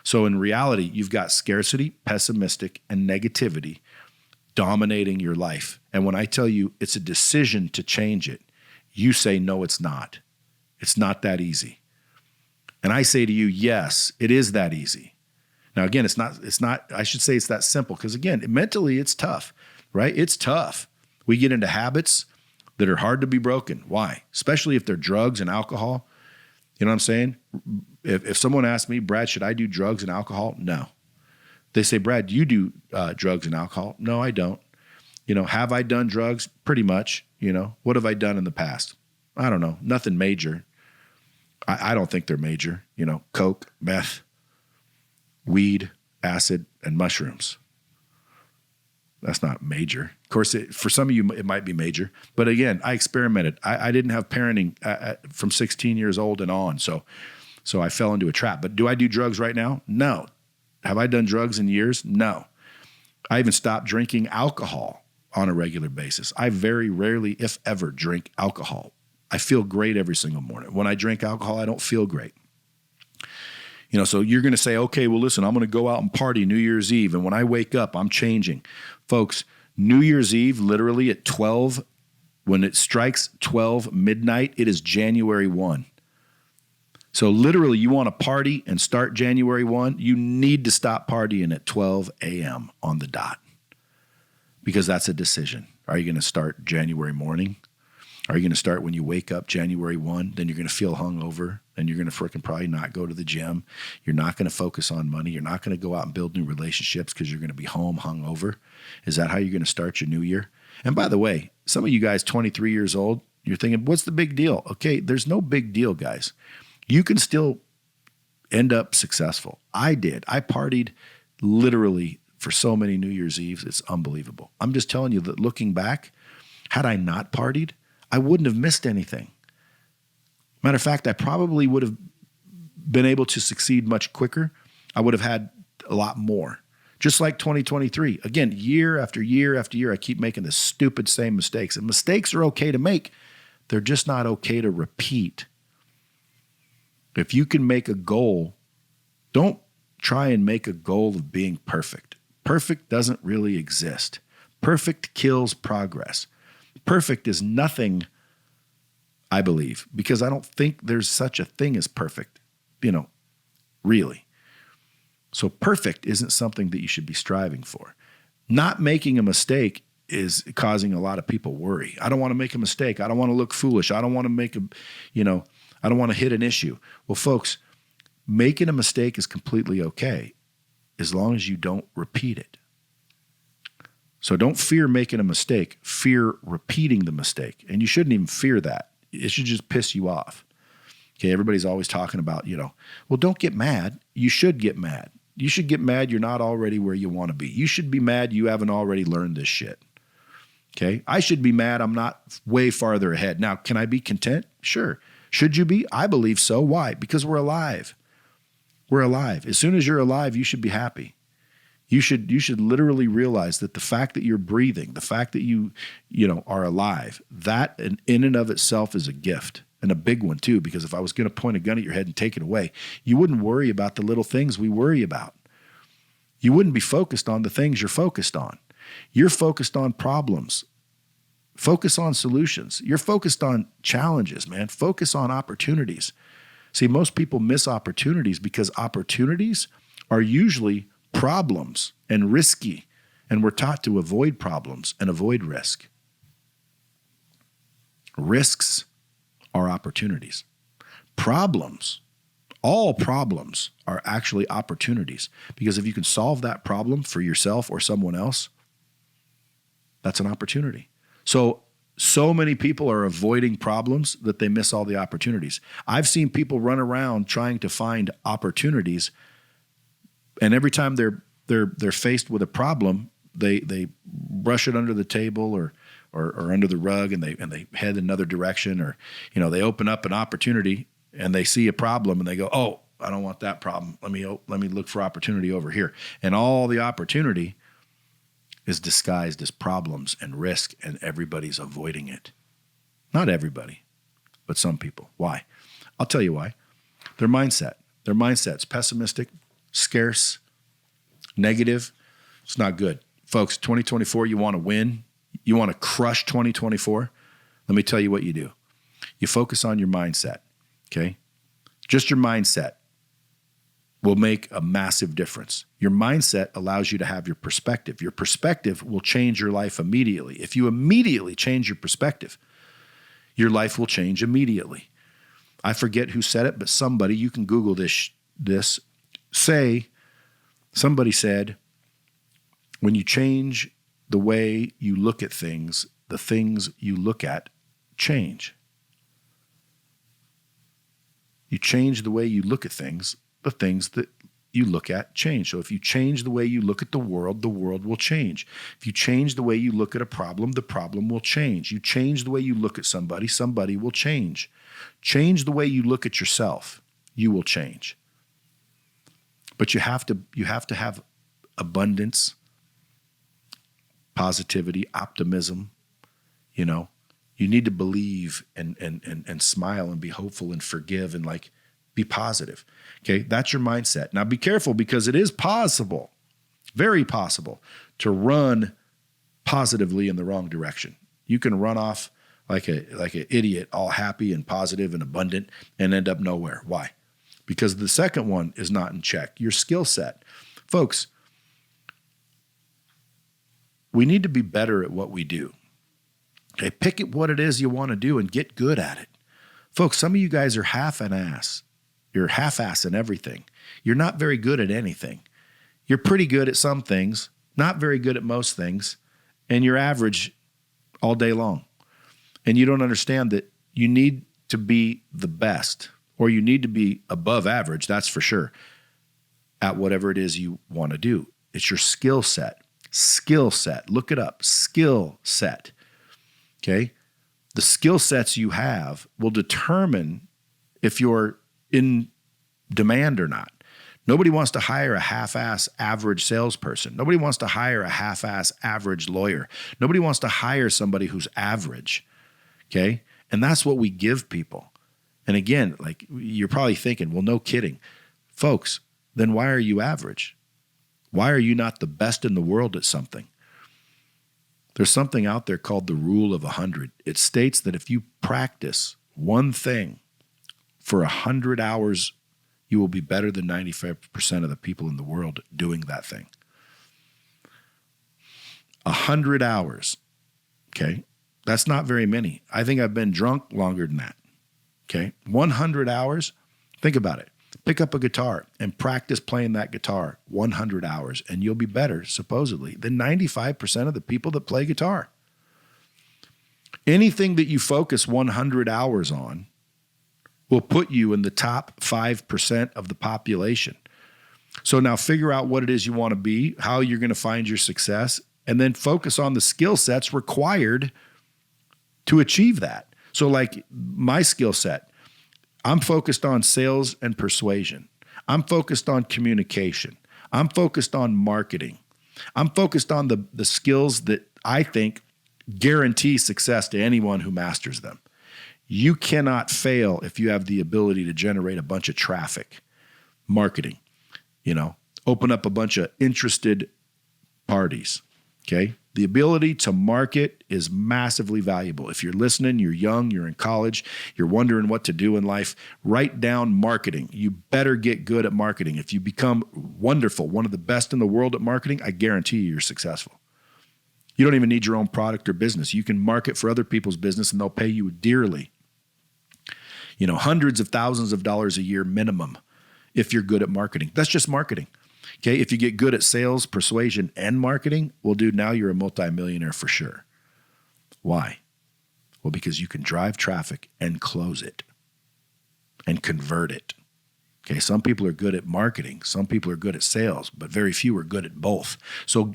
So in reality, you've got scarcity, pessimistic, and negativity dominating your life. And when I tell you it's a decision to change it, you say, no, it's not. It's not that easy. And I say to you, yes, it is that easy. Now, again, it's not, I should say it's that simple, because again, mentally it's tough, right? It's tough. We get into habits that are hard to be broken. Why? Especially if they're drugs and alcohol. You know what I'm saying? If someone asks me, Brad, should I do drugs and alcohol? No. They say, Brad, do you do drugs and alcohol? No, I don't. Have I done drugs? Pretty much. What have I done in the past? I don't know. Nothing major. I don't think they're major. Coke, meth, weed, acid, and mushrooms. That's not major. Of course, for some of you, it might be major. But again, I experimented. I didn't have parenting from 16 years old and on. So I fell into a trap. But do I do drugs right now? No. Have I done drugs in years? No. I even stopped drinking alcohol on a regular basis. I very rarely, if ever, drink alcohol. I feel great every single morning. When I drink alcohol, I don't feel great. So you're going to say, okay, well, listen, I'm going to go out and party New Year's Eve. And when I wake up, I'm changing. Folks, New Year's Eve, literally at 12, when it strikes 12 midnight, it is January 1. So literally, you want to party and start January 1, you need to stop partying at 12 a.m. on the dot, because that's a decision. Are you going to start January morning? Are you going to start when you wake up January 1? Then you're going to feel hungover, and you're going to freaking probably not go to the gym. You're not going to focus on money. You're not going to go out and build new relationships because you're going to be home hungover. Is that how you're going to start your new year? And by the way, some of you guys 23 years old, you're thinking, what's the big deal? Okay, there's no big deal, guys. You can still end up successful. I did. I partied literally for so many New Year's Eves. It's unbelievable. I'm just telling you that looking back, had I not partied, I wouldn't have missed anything. Matter of fact, I probably would have been able to succeed much quicker. I would have had a lot more. Just like 2023. Again, year after year after year, I keep making the stupid same mistakes. And mistakes are okay to make. They're just not okay to repeat. If you can make a goal, don't try and make a goal of being perfect. Perfect doesn't really exist. Perfect kills progress. Perfect is nothing, I believe, because I don't think there's such a thing as perfect, really. So perfect isn't something that you should be striving for. Not making a mistake is causing a lot of people worry. I don't want to make a mistake. I don't want to look foolish. I don't want to I don't want to hit an issue. Well, folks, making a mistake is completely okay as long as you don't repeat it. So don't fear making a mistake. Fear repeating the mistake. And you shouldn't even fear that. It should just piss you off. Okay, everybody's always talking about, well, don't get mad. You should get mad. You should get mad you're not already where you want to be. You should be mad you haven't already learned this shit. Okay, I should be mad I'm not way farther ahead. Now, can I be content? Sure. Should you be? I believe so. Why? Because we're alive. We're alive. As soon as you're alive, you should be happy. You should literally realize that the fact that you're breathing, the fact that you are alive, that in and of itself is a gift, and a big one too, because if I was going to point a gun at your head and take it away, you wouldn't worry about the little things we worry about. You wouldn't be focused on the things you're focused on. You're focused on problems. Focus on solutions. You're focused on challenges, man. Focus on opportunities. See, most people miss opportunities because opportunities are usually problems and risky, and we're taught to avoid problems and avoid risk. Risks are opportunities. Problems, all problems are actually opportunities, because if you can solve that problem for yourself or someone else, that's an opportunity. So many people are avoiding problems that they miss all the opportunities. I've seen people run around trying to find opportunities, and every time they're faced with a problem, they brush it under the table or under the rug, and they head another direction, or they open up an opportunity and they see a problem and they go, oh, I don't want that problem. Let me look for opportunity over here. And all the opportunity is disguised as problems and risk, and everybody's avoiding it. Not everybody, but some people. Why? I'll tell you why. Their mindset. Their mindset's pessimistic, scarce, negative. It's not good. Folks, 2024, you want to win? You want to crush 2024? Let me tell you what you do. You focus on your mindset, okay? Just your mindset will make a massive difference. Your mindset allows you to have your perspective. Your perspective will change your life immediately. If you immediately change your perspective, your life will change immediately. I forget who said it, but somebody, you can Google this, somebody said, when you change the way you look at things, the things you look at change. You change the way you look at things, the things that you look at change. So if you change the way you look at the world will change. If you change the way you look at a problem, the problem will change. You change the way you look at somebody, somebody will change. Change the way you look at yourself, you will change. But you have to have abundance, positivity, optimism. You need to believe and smile and be hopeful and forgive and be positive. Okay, that's your mindset. Now be careful, because it is possible, very possible, to run positively in the wrong direction. You can run off like an idiot, all happy and positive and abundant, and end up nowhere. Why? Because the second one is not in check. Your skill set. Folks, we need to be better at what we do. Okay, pick at what it is you want to do and get good at it. Folks, some of you guys are half-ass. You're half-ass in everything. You're not very good at anything. You're pretty good at some things, not very good at most things, and you're average all day long. And you don't understand that you need to be the best, or you need to be above average, that's for sure, at whatever it is you want to do. It's your skill set. Skill set. Look it up. Skill set. Okay? The skill sets you have will determine if you're in demand or not. Nobody wants to hire a half-ass average salesperson. Nobody wants to hire a half-ass average lawyer. Nobody wants to hire somebody who's average. Okay? And that's what we give people. And again, you're probably thinking, well, no kidding. Folks, then why are you average? Why are you not the best in the world at something? There's something out there called the rule of 100. It states that if you practice one thing for 100 hours, you will be better than 95% of the people in the world doing that thing. 100 hours, okay? That's not very many. I think I've been drunk longer than that, okay? 100 hours, think about it. Pick up a guitar and practice playing that guitar 100 hours, and you'll be better, supposedly, than 95% of the people that play guitar. Anything that you focus 100 hours on will put you in the top 5% of the population. So now figure out what it is you want to be, how you're going to find your success, and then focus on the skill sets required to achieve that. So like my skill set, I'm focused on sales and persuasion. I'm focused on communication. I'm focused on marketing. I'm focused on the skills that I think guarantee success to anyone who masters them. You cannot fail if you have the ability to generate a bunch of traffic. Marketing, open up a bunch of interested parties, okay? The ability to market is massively valuable. If you're listening, you're young, you're in college, you're wondering what to do in life, write down marketing. You better get good at marketing. If you become wonderful, one of the best in the world at marketing, I guarantee you're successful. You don't even need your own product or business. You can market for other people's business and they'll pay you dearly. Hundreds of thousands of dollars a year minimum if you're good at marketing. That's just marketing. Okay, if you get good at sales, persuasion, and marketing, well, dude, now you're a multimillionaire for sure. Why? Well, because you can drive traffic and close it and convert it. Okay, some people are good at marketing. Some people are good at sales, but very few are good at both. So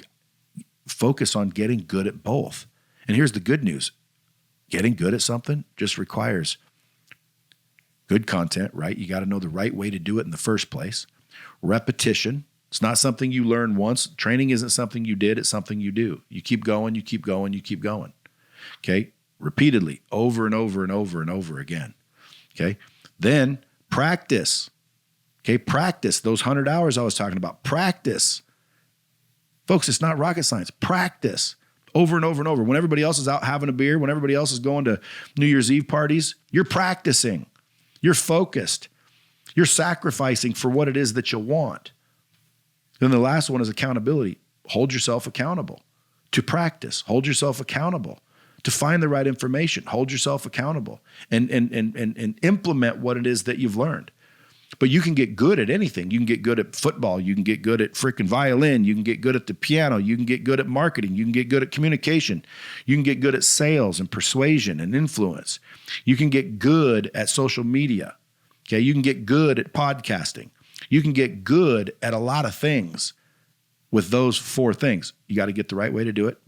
focus on getting good at both. And here's the good news. Getting good at something just requires good content, right? You got to know the right way to do it in the first place. Repetition. It's not something you learn once. Training isn't something you did. It's something you do. You keep going, you keep going, you keep going. Okay? Repeatedly, over and over and over and over again. Okay? Then practice. Okay? Practice. Those 100 hours I was talking about. Practice. Folks, it's not rocket science. Practice. Over and over and over. When everybody else is out having a beer, when everybody else is going to New Year's Eve parties, you're practicing. You're focused. You're sacrificing for what it is that you want. Then the last one is accountability. Hold yourself accountable to practice. Hold yourself accountable to find the right information. Hold yourself accountable and implement what it is that you've learned. But you can get good at anything. You can get good at football. You can get good at freaking violin. You can get good at the piano. You can get good at marketing. You can get good at communication. You can get good at sales and persuasion and influence. You can get good at social media. Okay, you can get good at podcasting. You can get good at a lot of things with those 4 things. You got to get the right way to do it.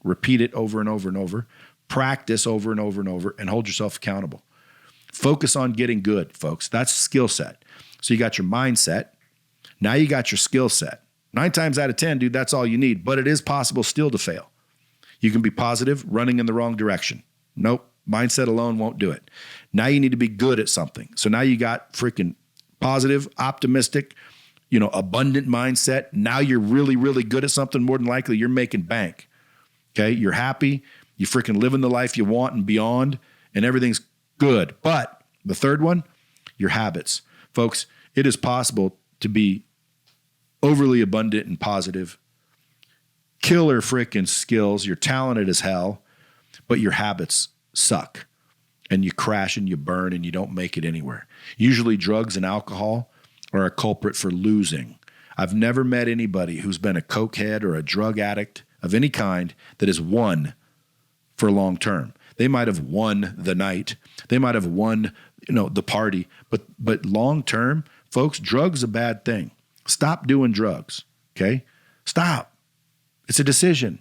Repeat it over and over and over. Practice over and over and over and hold yourself accountable. Focus on getting good, folks. That's skill set. So you got your mindset. Now you got your skill set. 9 times out of 10, dude, that's all you need. But it is possible still to fail. You can be positive, running in the wrong direction. Nope. Mindset alone won't do it. Now you need to be good at something. So now you got freaking positive, optimistic, abundant mindset. Now you're really, really good at something. More than likely, you're making bank. Okay. You're happy. You freaking living the life you want and beyond, and everything's good. But the third one, your habits. Folks, it is possible to be overly abundant and positive, killer freaking skills. You're talented as hell, but your habits suck. And you crash and you burn and you don't make it anywhere. Usually drugs and alcohol are a culprit for losing. I've never met anybody who's been a cokehead or a drug addict of any kind that has won for long term. They might have won the night. They might have won, the party. But long term, folks, drugs a bad thing. Stop doing drugs, okay? Stop. It's a decision.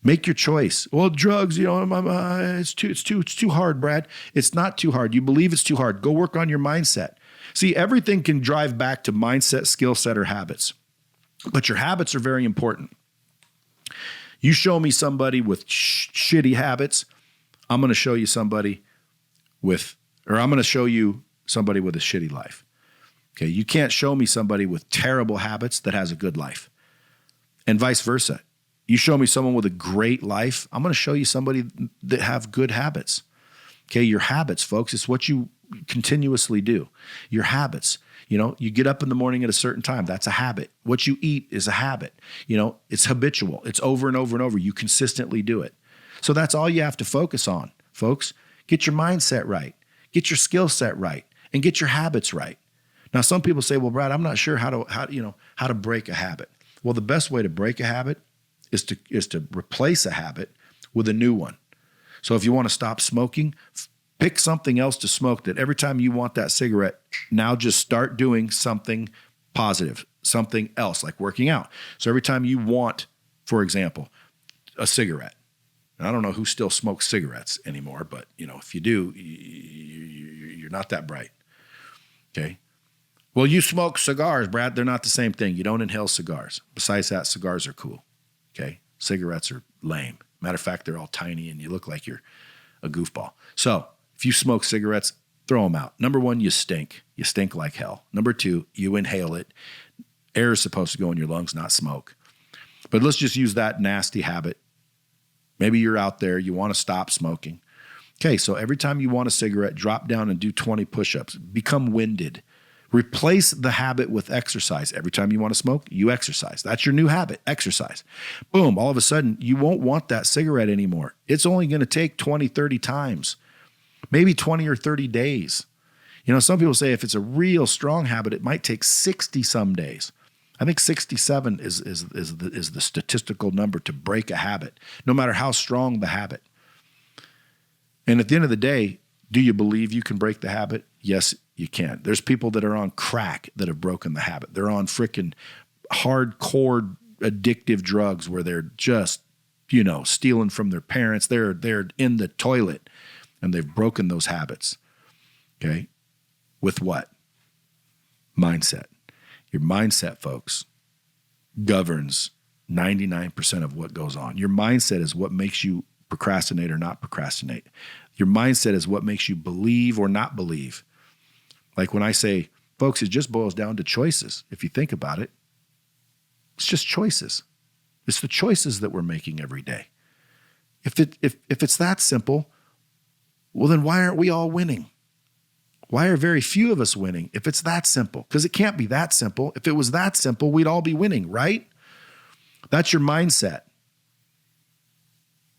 Make your choice. Well, drugs, it's too hard, Brad. It's not too hard. You believe it's too hard. Go work on your mindset. See, everything can drive back to mindset, skill set, or habits. But your habits are very important. You show me somebody with shitty habits, I'm going to show you somebody with a shitty life. Okay, you can't show me somebody with terrible habits that has a good life. And vice versa. You show me someone with a great life, I'm going to show you somebody that have good habits. Okay, your habits, folks, it's what you continuously do. Your habits. You get up in the morning at a certain time. That's a habit. What you eat is a habit. It's habitual. It's over and over and over. You consistently do it. So that's all you have to focus on, folks. Get your mindset right. Get your skill set right, and get your habits right. Now, some people say, well, Brad, I'm not sure how to break a habit. Well, the best way to break a habit is to replace a habit with a new one. So if you want to stop smoking, pick something else to smoke that every time you want that cigarette, now just start doing something positive, something else like working out. So every time you want, for example, a cigarette, and I don't know who still smokes cigarettes anymore, but if you do, you're not that bright. Okay. Well, you smoke cigars, Brad. They're not the same thing. You don't inhale cigars. Besides that, cigars are cool. Okay? Cigarettes are lame. Matter of fact, they're all tiny and you look like you're a goofball. So if you smoke cigarettes, throw them out. Number one, you stink. You stink like hell. Number two, you inhale it. Air is supposed to go in your lungs, not smoke. But let's just use that nasty habit. Maybe you're out there, you want to stop smoking. Okay, so every time you want a cigarette, drop down and do 20 push-ups. Become winded. Replace the habit with exercise. Every time you want to smoke, you exercise. That's your new habit, exercise. Boom, all of a sudden, you won't want that cigarette anymore. It's only going to take 20, 30 times, maybe 20 or 30 days. You know, some people say if it's a real strong habit, it might take 60 some days. I think 67 is the statistical number to break a habit, no matter how strong the habit. And at the end of the day, do you believe you can break the habit? Yes, you can. There's people that are on crack that have broken the habit. They're on freaking hardcore addictive drugs where they're just, stealing from their parents. They're in the toilet and they've broken those habits. Okay? With what? Mindset. Your mindset, folks, governs 99% of what goes on. Your mindset is what makes you procrastinate or not procrastinate. Your mindset is what makes you believe or not believe. Like when I say, folks, it just boils down to choices. If you think about it, it's just choices. It's the choices that we're making every day. If it's that simple, well, then why aren't we all winning? Why are very few of us winning if it's that simple? Because it can't be that simple. If it was that simple, we'd all be winning, right? That's your mindset.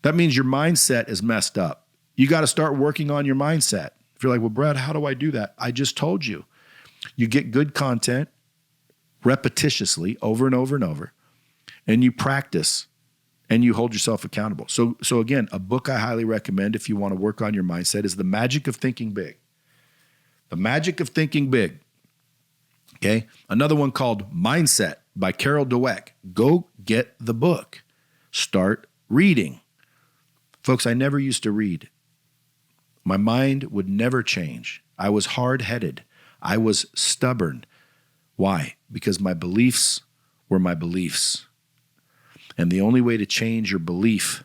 That means your mindset is messed up. You got to start working on your mindset. If you're like, well, Brad, how do I do that? I just told you. You get good content repetitiously over and over and over, and you practice and you hold yourself accountable. So again, a book I highly recommend if you want to work on your mindset is The Magic of Thinking Big. The Magic of Thinking Big. Okay. Another one called Mindset by Carol Dweck. Go get the book. Start reading. Folks, I never used to read. My mind would never change. I was hard-headed. I was stubborn. Why? Because my beliefs were my beliefs. And the only way to change your belief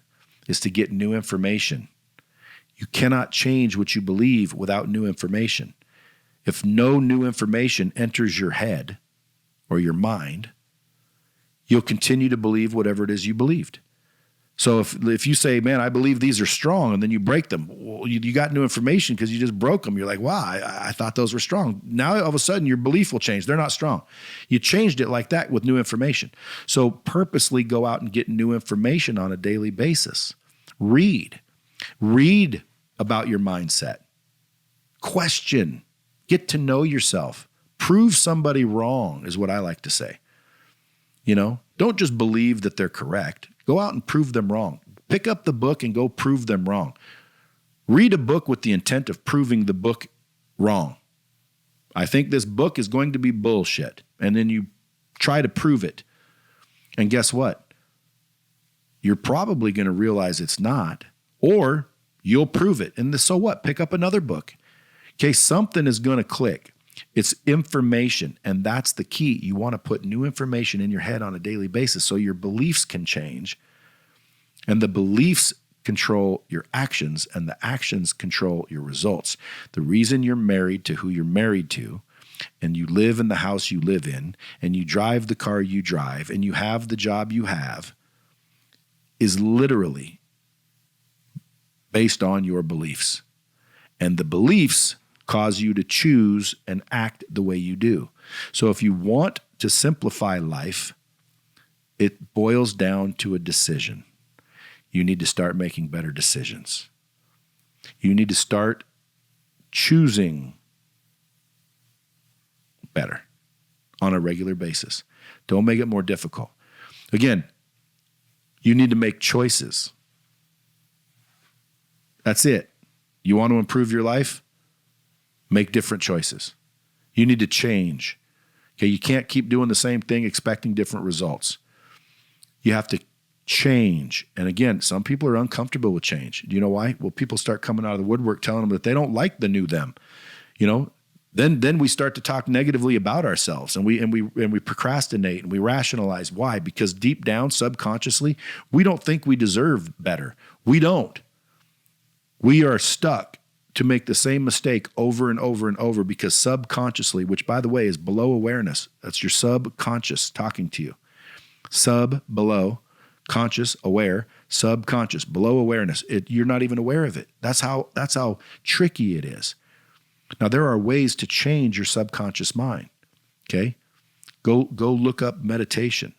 is to get new information. You cannot change what you believe without new information. If no new information enters your head or your mind, you'll continue to believe whatever it is you believed. So if you say, man, I believe these are strong, and then you break them, well, you got new information because you just broke them. You're like, wow, I thought those were strong. Now all of a sudden your belief will change. They're not strong. You changed it like that with new information. So purposely go out and get new information on a daily basis. Read about your mindset. Question. Get to know yourself. Prove somebody wrong is what I like to say. Don't just believe that they're correct. Go out and prove them wrong. Pick up the book and go prove them wrong. Read a book with the intent of proving the book wrong. I think this book is going to be bullshit. And then you try to prove it. And guess what? You're probably going to realize it's not, or you'll prove it. And so what? Pick up another book. Okay, something is going to click. It's information, and that's the key. You want to put new information in your head on a daily basis so your beliefs can change, and the beliefs control your actions, and the actions control your results. The reason you're married to who you're married to, and you live in the house you live in, and you drive the car you drive, and you have the job you have, is literally based on your beliefs. And the beliefs cause you to choose and act the way you do. So if you want to simplify life, it boils down to a decision. You need to start making better decisions. You need to start choosing better on a regular basis. Don't make it more difficult. Again, you need to make choices. That's it. You want to improve your life? Make different choices. You need to change. Okay, you can't keep doing the same thing expecting different results. You have to change. And again, some people are uncomfortable with change. Do you know why? Well, people start coming out of the woodwork telling them that they don't like the new them. Then we start to talk negatively about ourselves, and we procrastinate and we rationalize. Why? Because deep down, subconsciously, we don't think we deserve better. We don't. We are stuck to make the same mistake over and over and over because subconsciously, which by the way is below awareness, that's your subconscious talking to you. Below, conscious, aware, subconscious, below awareness. You're not even aware of it. That's how tricky it is. Now, there are ways to change your subconscious mind, okay? Go look up meditation,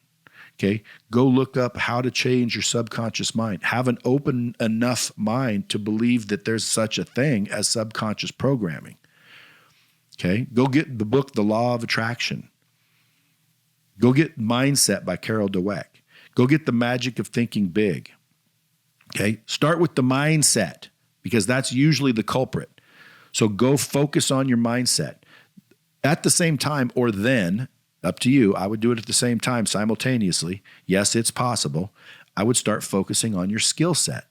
okay? Go look up how to change your subconscious mind. Have an open enough mind to believe that there's such a thing as subconscious programming, okay? Go get the book, The Law of Attraction. Go get Mindset by Carol Dweck. Go get The Magic of Thinking Big, okay? Start with the mindset because that's usually the culprit. So go focus on your mindset. At the same time, or then, up to you, I would do it at the same time simultaneously. Yes, it's possible. I would start focusing on your skill set.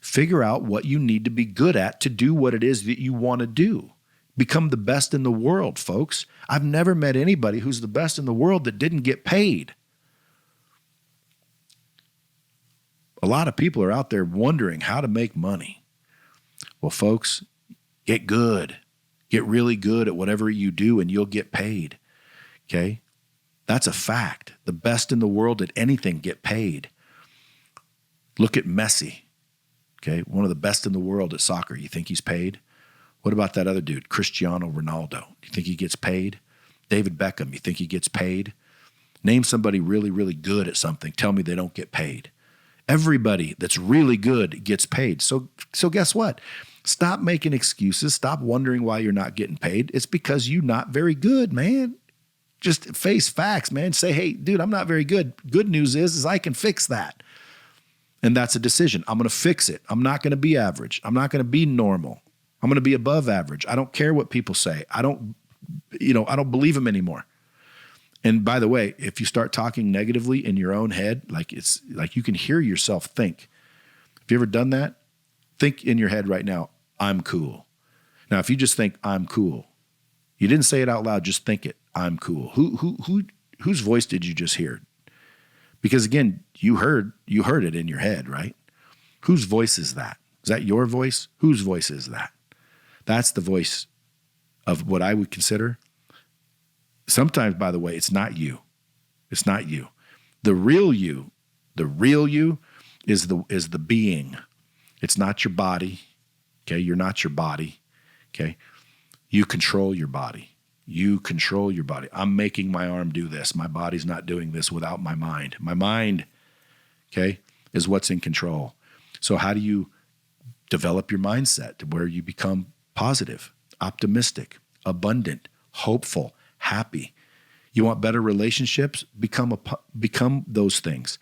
Figure out what you need to be good at to do what it is that you want to do. Become the best in the world, folks. I've never met anybody who's the best in the world that didn't get paid. A lot of people are out there wondering how to make money. Well, folks, get good. Get really good at whatever you do and you'll get paid. Okay? That's a fact. The best in the world at anything get paid. Look at Messi. Okay? One of the best in the world at soccer. You think he's paid? What about that other dude, Cristiano Ronaldo? Do you think he gets paid? David Beckham, you think he gets paid? Name somebody really, really good at something. Tell me they don't get paid. Everybody that's really good gets paid. So guess what? Stop making excuses. Stop wondering why you're not getting paid. It's because you're not very good, man. Just face facts, man. Say, hey, dude, I'm not very good. Good news is I can fix that. And that's a decision. I'm going to fix it. I'm not going to be average. I'm not going to be normal. I'm going to be above average. I don't care what people say. I don't believe them anymore. And by the way, if you start talking negatively in your own head, like it's like you can hear yourself think. Have you ever done that? Think in your head right now, I'm cool. Now, if you just think I'm cool, you didn't say it out loud, just think it. I'm cool. Whose voice did you just hear? Because again, you heard it in your head, right? Whose voice is that? Is that your voice? Whose voice is that? That's the voice of what I would consider. Sometimes, by the way, it's not you. It's not you. The real you is the being. It's not your body. Okay, you're not your body. Okay, you control your body. You control your body. I'm making my arm do this. My body's not doing this without my mind. My mind, okay, is what's in control. So how do you develop your mindset to where you become positive, optimistic, abundant, hopeful, happy? You want better relationships? Become those things.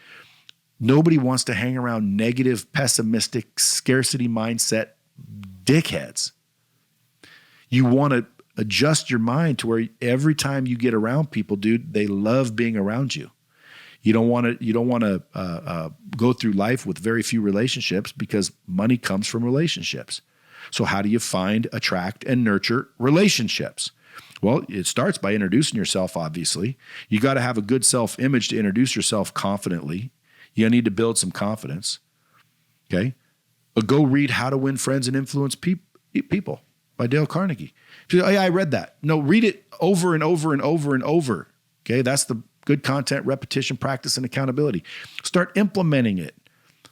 Nobody wants to hang around negative, pessimistic, scarcity mindset dickheads. You want to adjust your mind to where every time you get around people, dude, they love being around you. You don't want to go through life with very few relationships because money comes from relationships. So how do you find, attract, and nurture relationships? Well, it starts by introducing yourself, obviously. You got to have a good self-image to introduce yourself confidently. You need to build some confidence, okay? But go read How to Win Friends and Influence People by Dale Carnegie. Oh, yeah, I read that. No, read it over and over and over and over, okay? That's the good content, repetition, practice, and accountability. Start implementing it.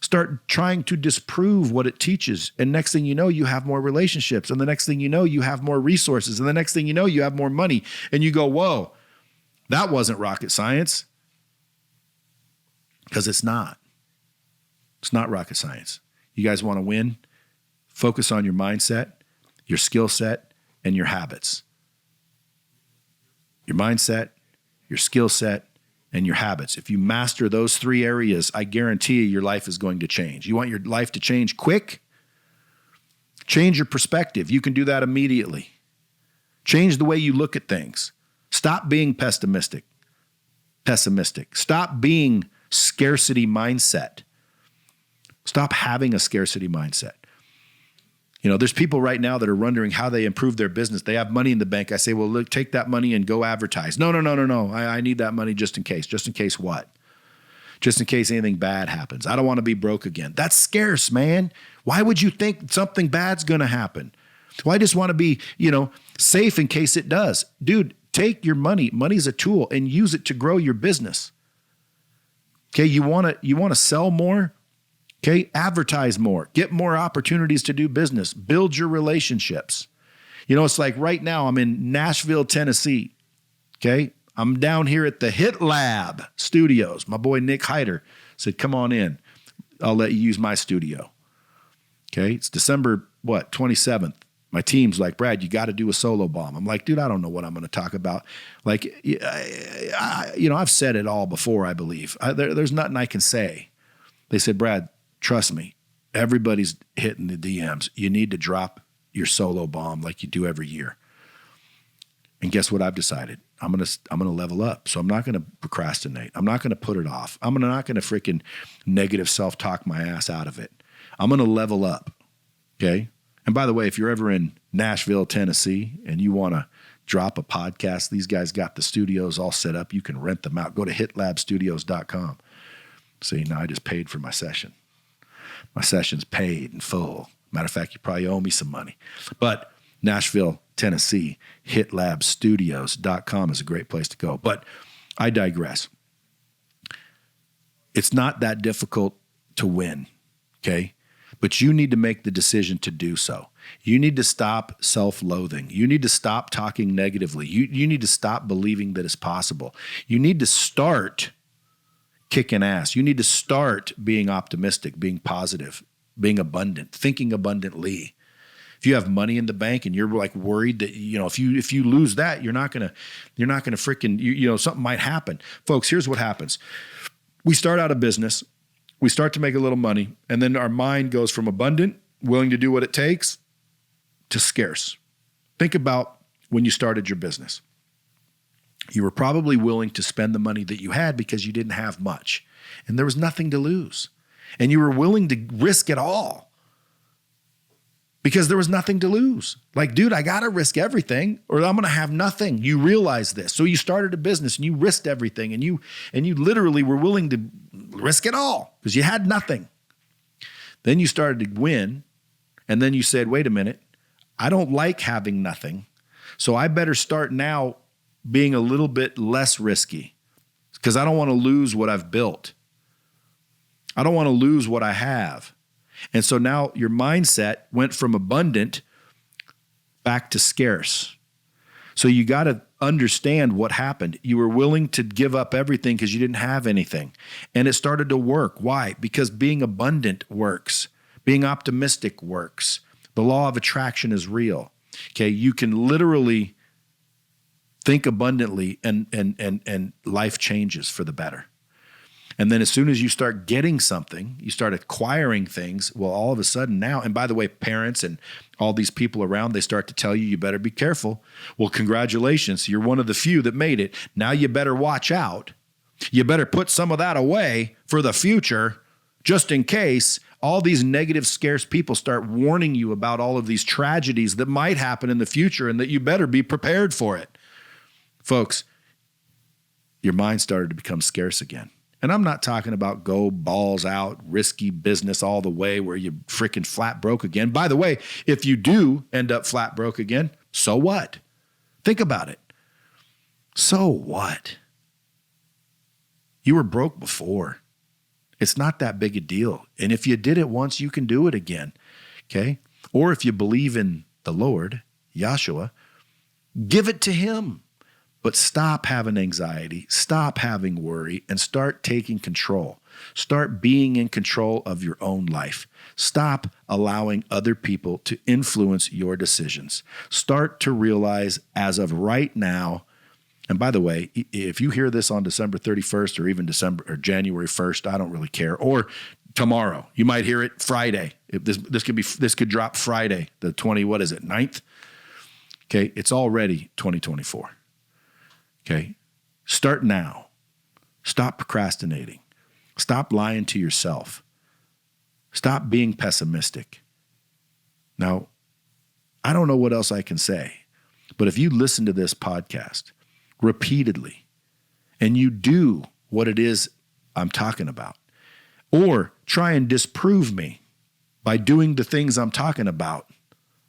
Start trying to disprove what it teaches. And next thing you know, you have more relationships. And the next thing you know, you have more resources. And the next thing you know, you have more money. And you go, whoa, that wasn't rocket science. Because it's not. It's not rocket science. You guys want to win? Focus on your mindset, your skill set, and your habits. Your mindset, your skill set, and your habits. If you master those three areas, I guarantee you your life is going to change. You want your life to change quick? Change your perspective. You can do that immediately. Change the way you look at things. Stop being pessimistic. Stop being scarcity mindset. Stop having a scarcity mindset. There's people right now that are wondering how they improve their business. They have money in the bank. I say, well, look, take that money and go advertise. No. I need that money just in case. Just in case what? Just in case anything bad happens. I don't want to be broke again. That's scarce, man. Why would you think something bad's going to happen? Well, I just want to be, safe in case it does. Dude, take your money. Money's a tool and use it to grow your business. Okay, you want to sell more? Okay, advertise more. Get more opportunities to do business. Build your relationships. It's like right now I'm in Nashville, Tennessee. Okay, I'm down here at the Hit Lab Studios. My boy Nick Hyder said, come on in. I'll let you use my studio. Okay, it's December, 27th. My team's like, Brad, you got to do a solo bomb. I'm like, dude, I don't know what I'm going to talk about. Like, I've said it all before, I believe. There's nothing I can say. They said, Brad, trust me, everybody's hitting the DMs. You need to drop your solo bomb like you do every year. And guess what I've decided? I'm gonna level up. So I'm not gonna procrastinate. I'm not gonna put it off. I'm not gonna freaking negative self-talk my ass out of it. I'm gonna level up. Okay. And by the way, if you're ever in Nashville, Tennessee, and you want to drop a podcast, these guys got the studios all set up. You can rent them out. Go to hitlabstudios.com. See, now I just paid for my session. My session's paid in full. Matter of fact, you probably owe me some money. But Nashville, Tennessee, hitlabstudios.com is a great place to go. But I digress. It's not that difficult to win, okay? But you need to make the decision to do so. You need to stop self-loathing. You need to stop talking negatively. You need to stop believing that it's possible. You need to start kicking ass. You need to start being optimistic, being positive, being abundant, thinking abundantly. If you have money in the bank and you're like worried that, if you lose that, you're not gonna freaking, something might happen. Folks, here's what happens. We start out a business. We start to make a little money, and then our mind goes from abundant, willing to do what it takes, to scarce. Think about when you started your business. You were probably willing to spend the money that you had because you didn't have much, and there was nothing to lose. And you were willing to risk it all because there was nothing to lose. Like, dude, I got to risk everything or I'm going to have nothing. You realize this. So you started a business and you risked everything and you literally were willing to risk it all because you had nothing. Then you started to win. And then you said, wait a minute, I don't like having nothing. So I better start now being a little bit less risky because I don't want to lose what I've built. I don't want to lose what I have. And so now your mindset went from abundant back to scarce. So you got to understand what happened. You were willing to give up everything because you didn't have anything. And it started to work. Why? Because being abundant works. Being optimistic works. The law of attraction is real. Okay, you can literally think abundantly and life changes for the better. And then as soon as you start getting something, you start acquiring things, well, all of a sudden now, and by the way, parents and all these people around, they start to tell you, you better be careful. Well, congratulations, you're one of the few that made it. Now you better watch out. You better put some of that away for the future, just in case all these negative, scarce people start warning you about all of these tragedies that might happen in the future and that you better be prepared for it. Folks, your mind started to become scarce again. And I'm not talking about go balls out, risky business all the way where you freaking flat broke again. By the way, if you do end up flat broke again, so what? Think about it. So what? You were broke before. It's not that big a deal. And if you did it once, you can do it again. Okay? Or if you believe in the Lord, Yahshua, give it to him. But stop having anxiety, stop having worry, and start taking control. Start being in control of your own life. Stop allowing other people to influence your decisions. Start to realize as of right now, and by the way, if you hear this on December 31st or even December or January 1st, I don't really care, or tomorrow, you might hear it Friday. This could drop Friday, the 9th. Okay, it's already 2024. Okay, start now. Stop procrastinating. Stop lying to yourself. Stop being pessimistic. Now, I don't know what else I can say, but if you listen to this podcast repeatedly and you do what it is I'm talking about, or try and disprove me by doing the things I'm talking about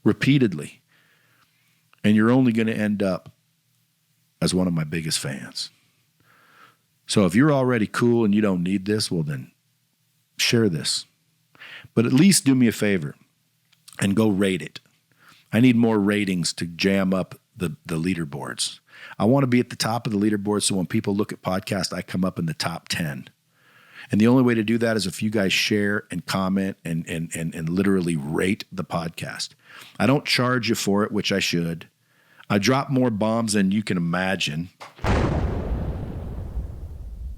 repeatedly, and you're only going to end up as one of my biggest fans. So if you're already cool and you don't need this, well then share this. But at least do me a favor and go rate it. I need more ratings to jam up the leaderboards. I want to be at the top of the leaderboard so when people look at podcasts, I come up in the top 10. And the only way to do that is if you guys share and comment and literally rate the podcast. I don't charge you for it, which I should. I drop more bombs than you can imagine.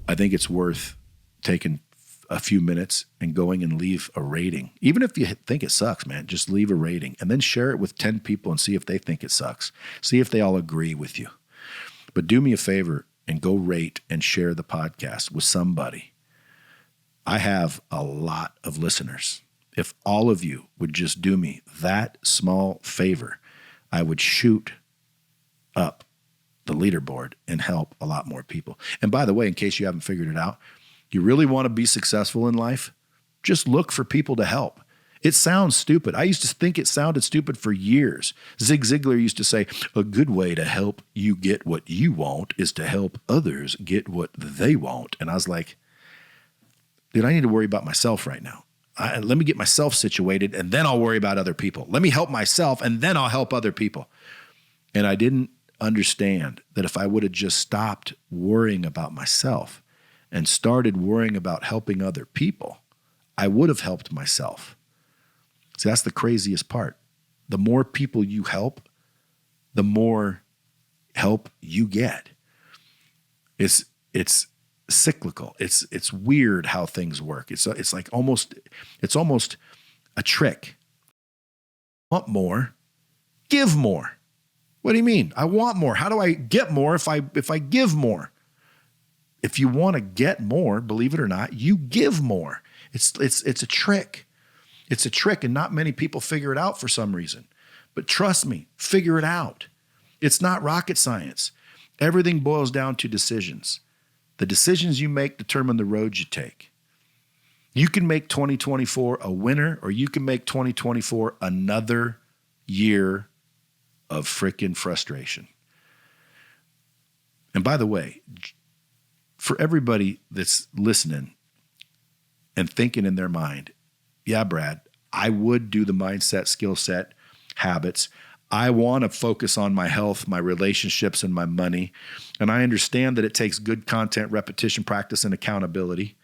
I think it's worth taking a few minutes and going and leave a rating. Even if you think it sucks, man, just leave a rating and then share it with 10 people and see if they think it sucks. See if they all agree with you. But do me a favor and go rate and share the podcast with somebody. I have a lot of listeners. If all of you would just do me that small favor, I would shoot up the leaderboard and help a lot more people. And by the way, in case you haven't figured it out, you really want to be successful in life? Just look for people to help. It sounds stupid. I used to think it sounded stupid for years. Zig Ziglar used to say, a good way to help you get what you want is to help others get what they want. And I was like, dude, I need to worry about myself right now. Let me get myself situated and then I'll worry about other people. Let me help myself and then I'll help other people. And I didn't understand that if I would have just stopped worrying about myself and started worrying about helping other people, I would have helped myself. See, that's the craziest part. The more people you help, the more help you get. It's cyclical. It's weird how things work. It's like almost a trick. Want more? Give more. What do you mean? I want more. How do I get more if I give more? If you want to get more, believe it or not, you give more. It's a trick. It's a trick, and not many people figure it out for some reason. But trust me, figure it out. It's not rocket science. Everything boils down to decisions. The decisions you make determine the road you take. You can make 2024 a winner, or you can make 2024 another year of freaking frustration. And by the way, for everybody that's listening and thinking in their mind, yeah, Brad, I would do the mindset, skill set, habits. I want to focus on my health, my relationships, and my money. And I understand that it takes good content, repetition, practice, and accountability.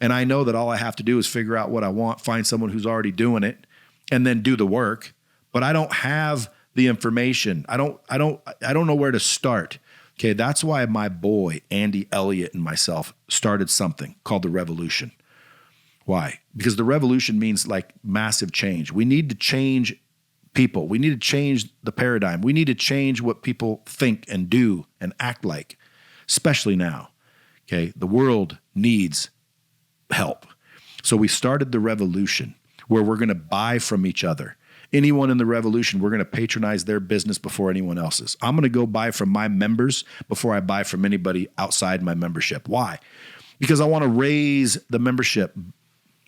And I know that all I have to do is figure out what I want, find someone who's already doing it, and then do the work. But I don't have the information. I don't know where to start. Okay, that's why my boy, Andy Elliott, and myself started something called The Revolution. Why? Because the revolution means like massive change. We need to change people. We need to change the paradigm. We need to change what people think and do and act like, especially now. Okay, the world needs help. So we started The Revolution, where we're going to buy from each other. Anyone in the revolution, we're going to patronize their business before anyone else's. I'm going to go buy from my members before I buy from anybody outside my membership. Why? Because I want to raise the membership.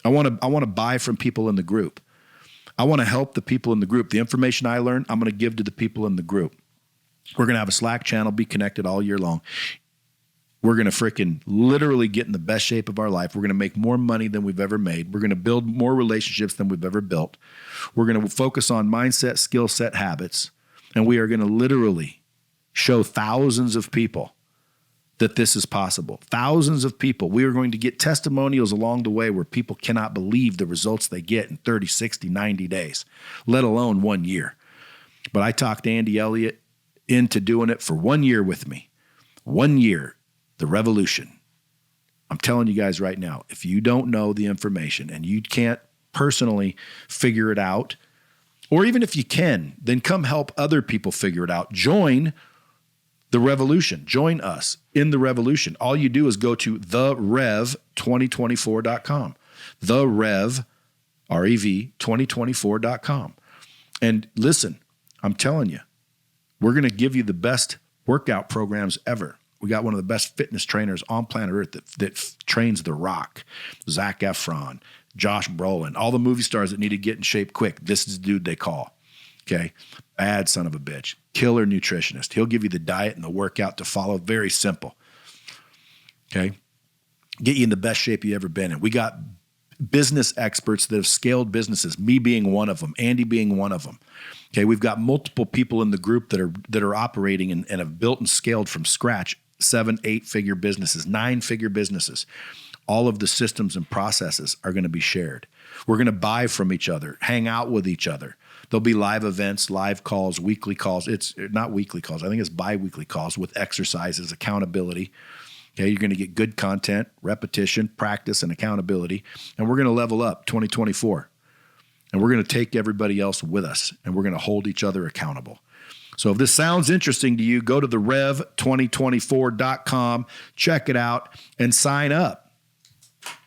I want to buy from people in the group. I want to help the people in the group. The information I learn, I'm going to give to the people in the group. We're going to have a Slack channel, be connected all year long. We're going to freaking literally get in the best shape of our life. We're going to make more money than we've ever made. We're going to build more relationships than we've ever built. We're going to focus on mindset, skill set, habits. And we are going to literally show thousands of people that this is possible. Thousands of people. We are going to get testimonials along the way where people cannot believe the results they get in 30, 60, 90 days, let alone 1 year. But I talked Andy Elliott into doing it for 1 year with me. 1 year. The revolution. I'm telling you guys right now, if you don't know the information and you can't personally figure it out, or even if you can, then come help other people figure it out. Join the revolution. Join us in the revolution. All you do is go to therev2024.com. Therev, R-E-V, 2024.com. And listen, I'm telling you, we're going to give you the best workout programs ever. We got one of the best fitness trainers on planet Earth that trains The Rock, Zac Efron, Josh Brolin, all the movie stars that need to get in shape quick. This is the dude they call. Okay. Bad son of a bitch. Killer nutritionist. He'll give you the diet and the workout to follow. Very simple. Okay. Get you in the best shape you've ever been in. We got business experts that have scaled businesses, me being one of them, Andy being one of them. Okay, we've got multiple people in the group that are operating and have built and scaled from scratch 7, 8-figure businesses, 9-figure businesses. All of the systems and processes are going to be shared. We're going to buy from each other, hang out with each other. There'll be live events, live calls, weekly calls. It's not weekly calls. I think it's bi-weekly calls with exercises, accountability. Okay, you're going to get good content, repetition, practice, and accountability. And we're going to level up 2024. And we're going to take everybody else with us, and we're going to hold each other accountable. So if this sounds interesting to you, go to therev2024.com, check it out, and sign up.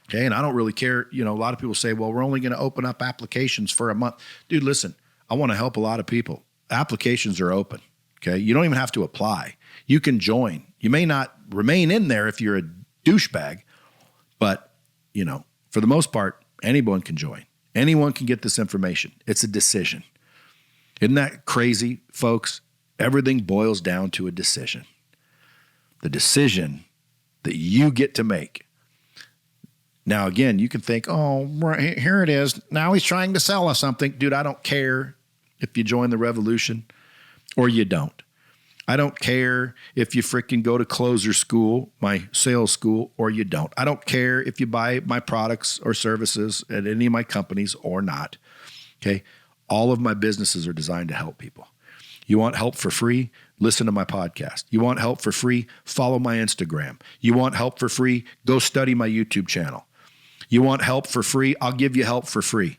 Okay, and I don't really care. You know, a lot of people say, well, we're only going to open up applications for a month. Dude, listen, I want to help a lot of people. Applications are open. Okay, you don't even have to apply. You can join. You may not remain in there if you're a douchebag, but, you know, for the most part, anyone can join. Anyone can get this information. It's a decision. Isn't that crazy, folks? Everything boils down to a decision. The decision that you get to make. Now, again, you can think, oh, here it is. Now he's trying to sell us something. Dude, I don't care if you join the revolution or you don't. I don't care if you freaking go to closer school, my sales school, or you don't. I don't care if you buy my products or services at any of my companies or not. Okay. All of my businesses are designed to help people. You want help for free? Listen to my podcast. You want help for free? Follow my Instagram. You want help for free? Go study my YouTube channel. You want help for free? I'll give you help for free.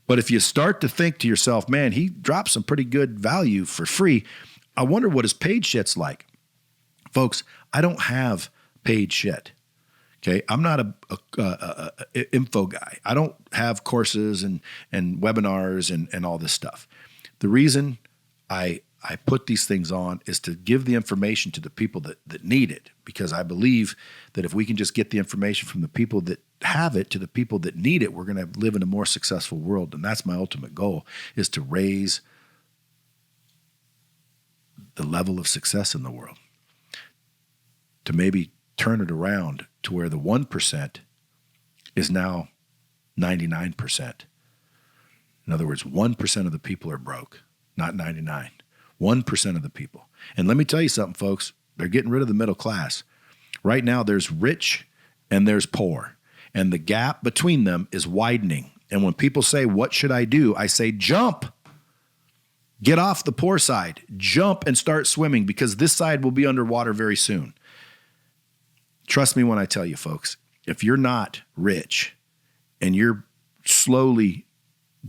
But if you start to think to yourself, man, he dropped some pretty good value for free, I wonder what his paid shit's like. Folks, I don't have paid shit. Okay, I'm not a info guy. I don't have courses and webinars and all this stuff. The reason I put these things on is to give the information to the people that need it, because I believe that if we can just get the information from the people that have it to the people that need it, we're going to live in a more successful world. And that's my ultimate goal, is to raise the level of success in the world, to maybe turn it around to where the 1% is now 99%. In other words, 1% of the people are broke, not 99. 1% of the people. And let me tell you something, folks, they're getting rid of the middle class. Right now, there's rich and there's poor, and the gap between them is widening. And when people say, what should I do? I say, jump. Get off the poor side, jump and start swimming, because this side will be underwater very soon. Trust me when I tell you, folks, if you're not rich and you're slowly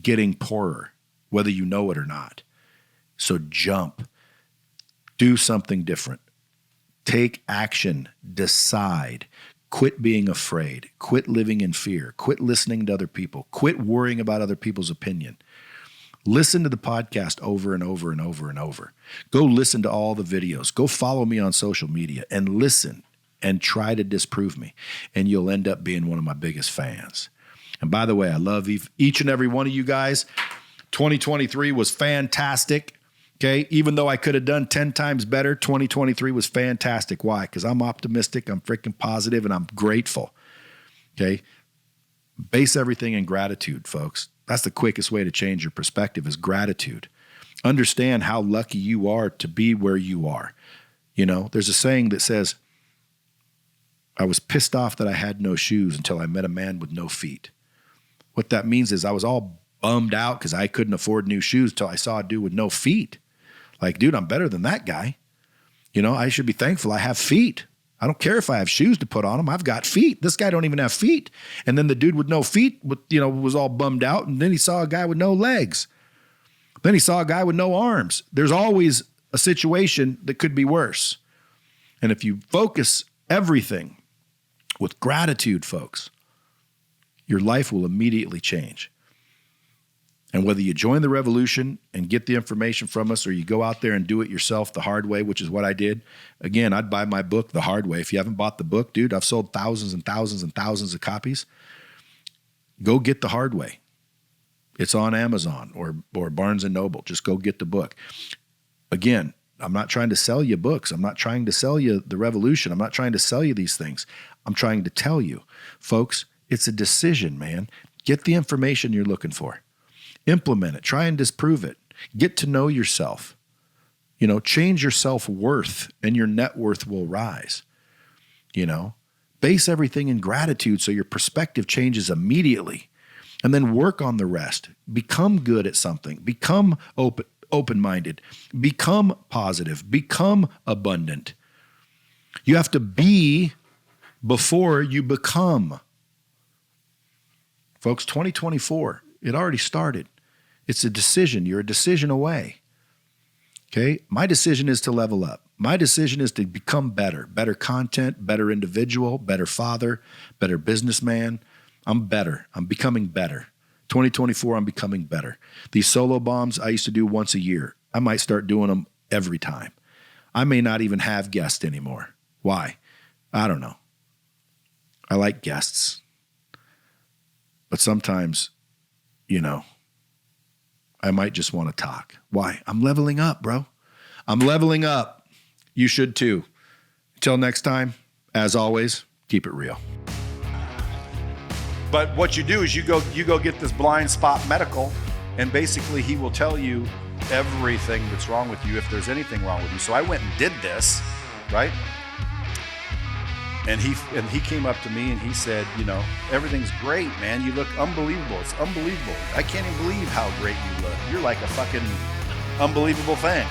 getting poorer, whether you know it or not, so jump, do something different, take action, decide, quit being afraid, quit living in fear, quit listening to other people, quit worrying about other people's opinion. Listen to the podcast over and over and over and over. Go listen to all the videos. Go follow me on social media and listen and try to disprove me. And you'll end up being one of my biggest fans. And by the way, I love each and every one of you guys. 2023 was fantastic. Okay. Even though I could have done 10 times better, 2023 was fantastic. Why? Because I'm optimistic, I'm freaking positive, and I'm grateful. Okay. Base everything in gratitude, folks. That's the quickest way to change your perspective, is gratitude. Understand how lucky you are to be where you are. You know, there's a saying that says, I was pissed off that I had no shoes until I met a man with no feet. What that means is I was all bummed out because I couldn't afford new shoes till I saw a dude with no feet. Like, dude, I'm better than that guy. You know, I should be thankful I have feet. I don't care if I have shoes to put on them. I've got feet. This guy don't even have feet. And then the dude with no feet, was all bummed out. And then he saw a guy with no legs. Then he saw a guy with no arms. There's always a situation that could be worse. And if you focus everything with gratitude, folks, your life will immediately change. And whether you join the revolution and get the information from us, or you go out there and do it yourself the hard way, which is what I did. Again, I'd buy my book the hard way. If you haven't bought the book, dude, I've sold thousands and thousands and thousands of copies. Go get the hard way. It's on Amazon or Barnes & Noble. Just go get the book. Again, I'm not trying to sell you books. I'm not trying to sell you the revolution. I'm not trying to sell you these things. I'm trying to tell you, folks, it's a decision, man. Get the information you're looking for. Implement it. Try and disprove it. Get to know yourself. Change your self-worth and your net worth will rise. Base everything in gratitude so your perspective changes immediately. And then work on the rest. Become good at something. Become open-minded. Become positive. Become abundant. You have to be before you become. Folks, 2024, it already started. It's a decision. You're a decision away. Okay? My decision is to level up. My decision is to become better content, better individual, better father, better businessman. I'm better. I'm becoming better. 2024, I'm becoming better. These solo bombs I used to do once a year. I might start doing them every time. I may not even have guests anymore. Why? I don't know. I like guests. But sometimes, I might just want to talk. Why? I'm leveling up, bro. I'm leveling up. You should too. Until next time, as always, keep it real. But what you do is you go get this blind spot medical, and basically he will tell you everything that's wrong with you if there's anything wrong with you. So I went and did this, right? And he came up to me and he said, everything's great, man. You look unbelievable. It's unbelievable. I can't even believe how great you look. You're like a fucking unbelievable thing.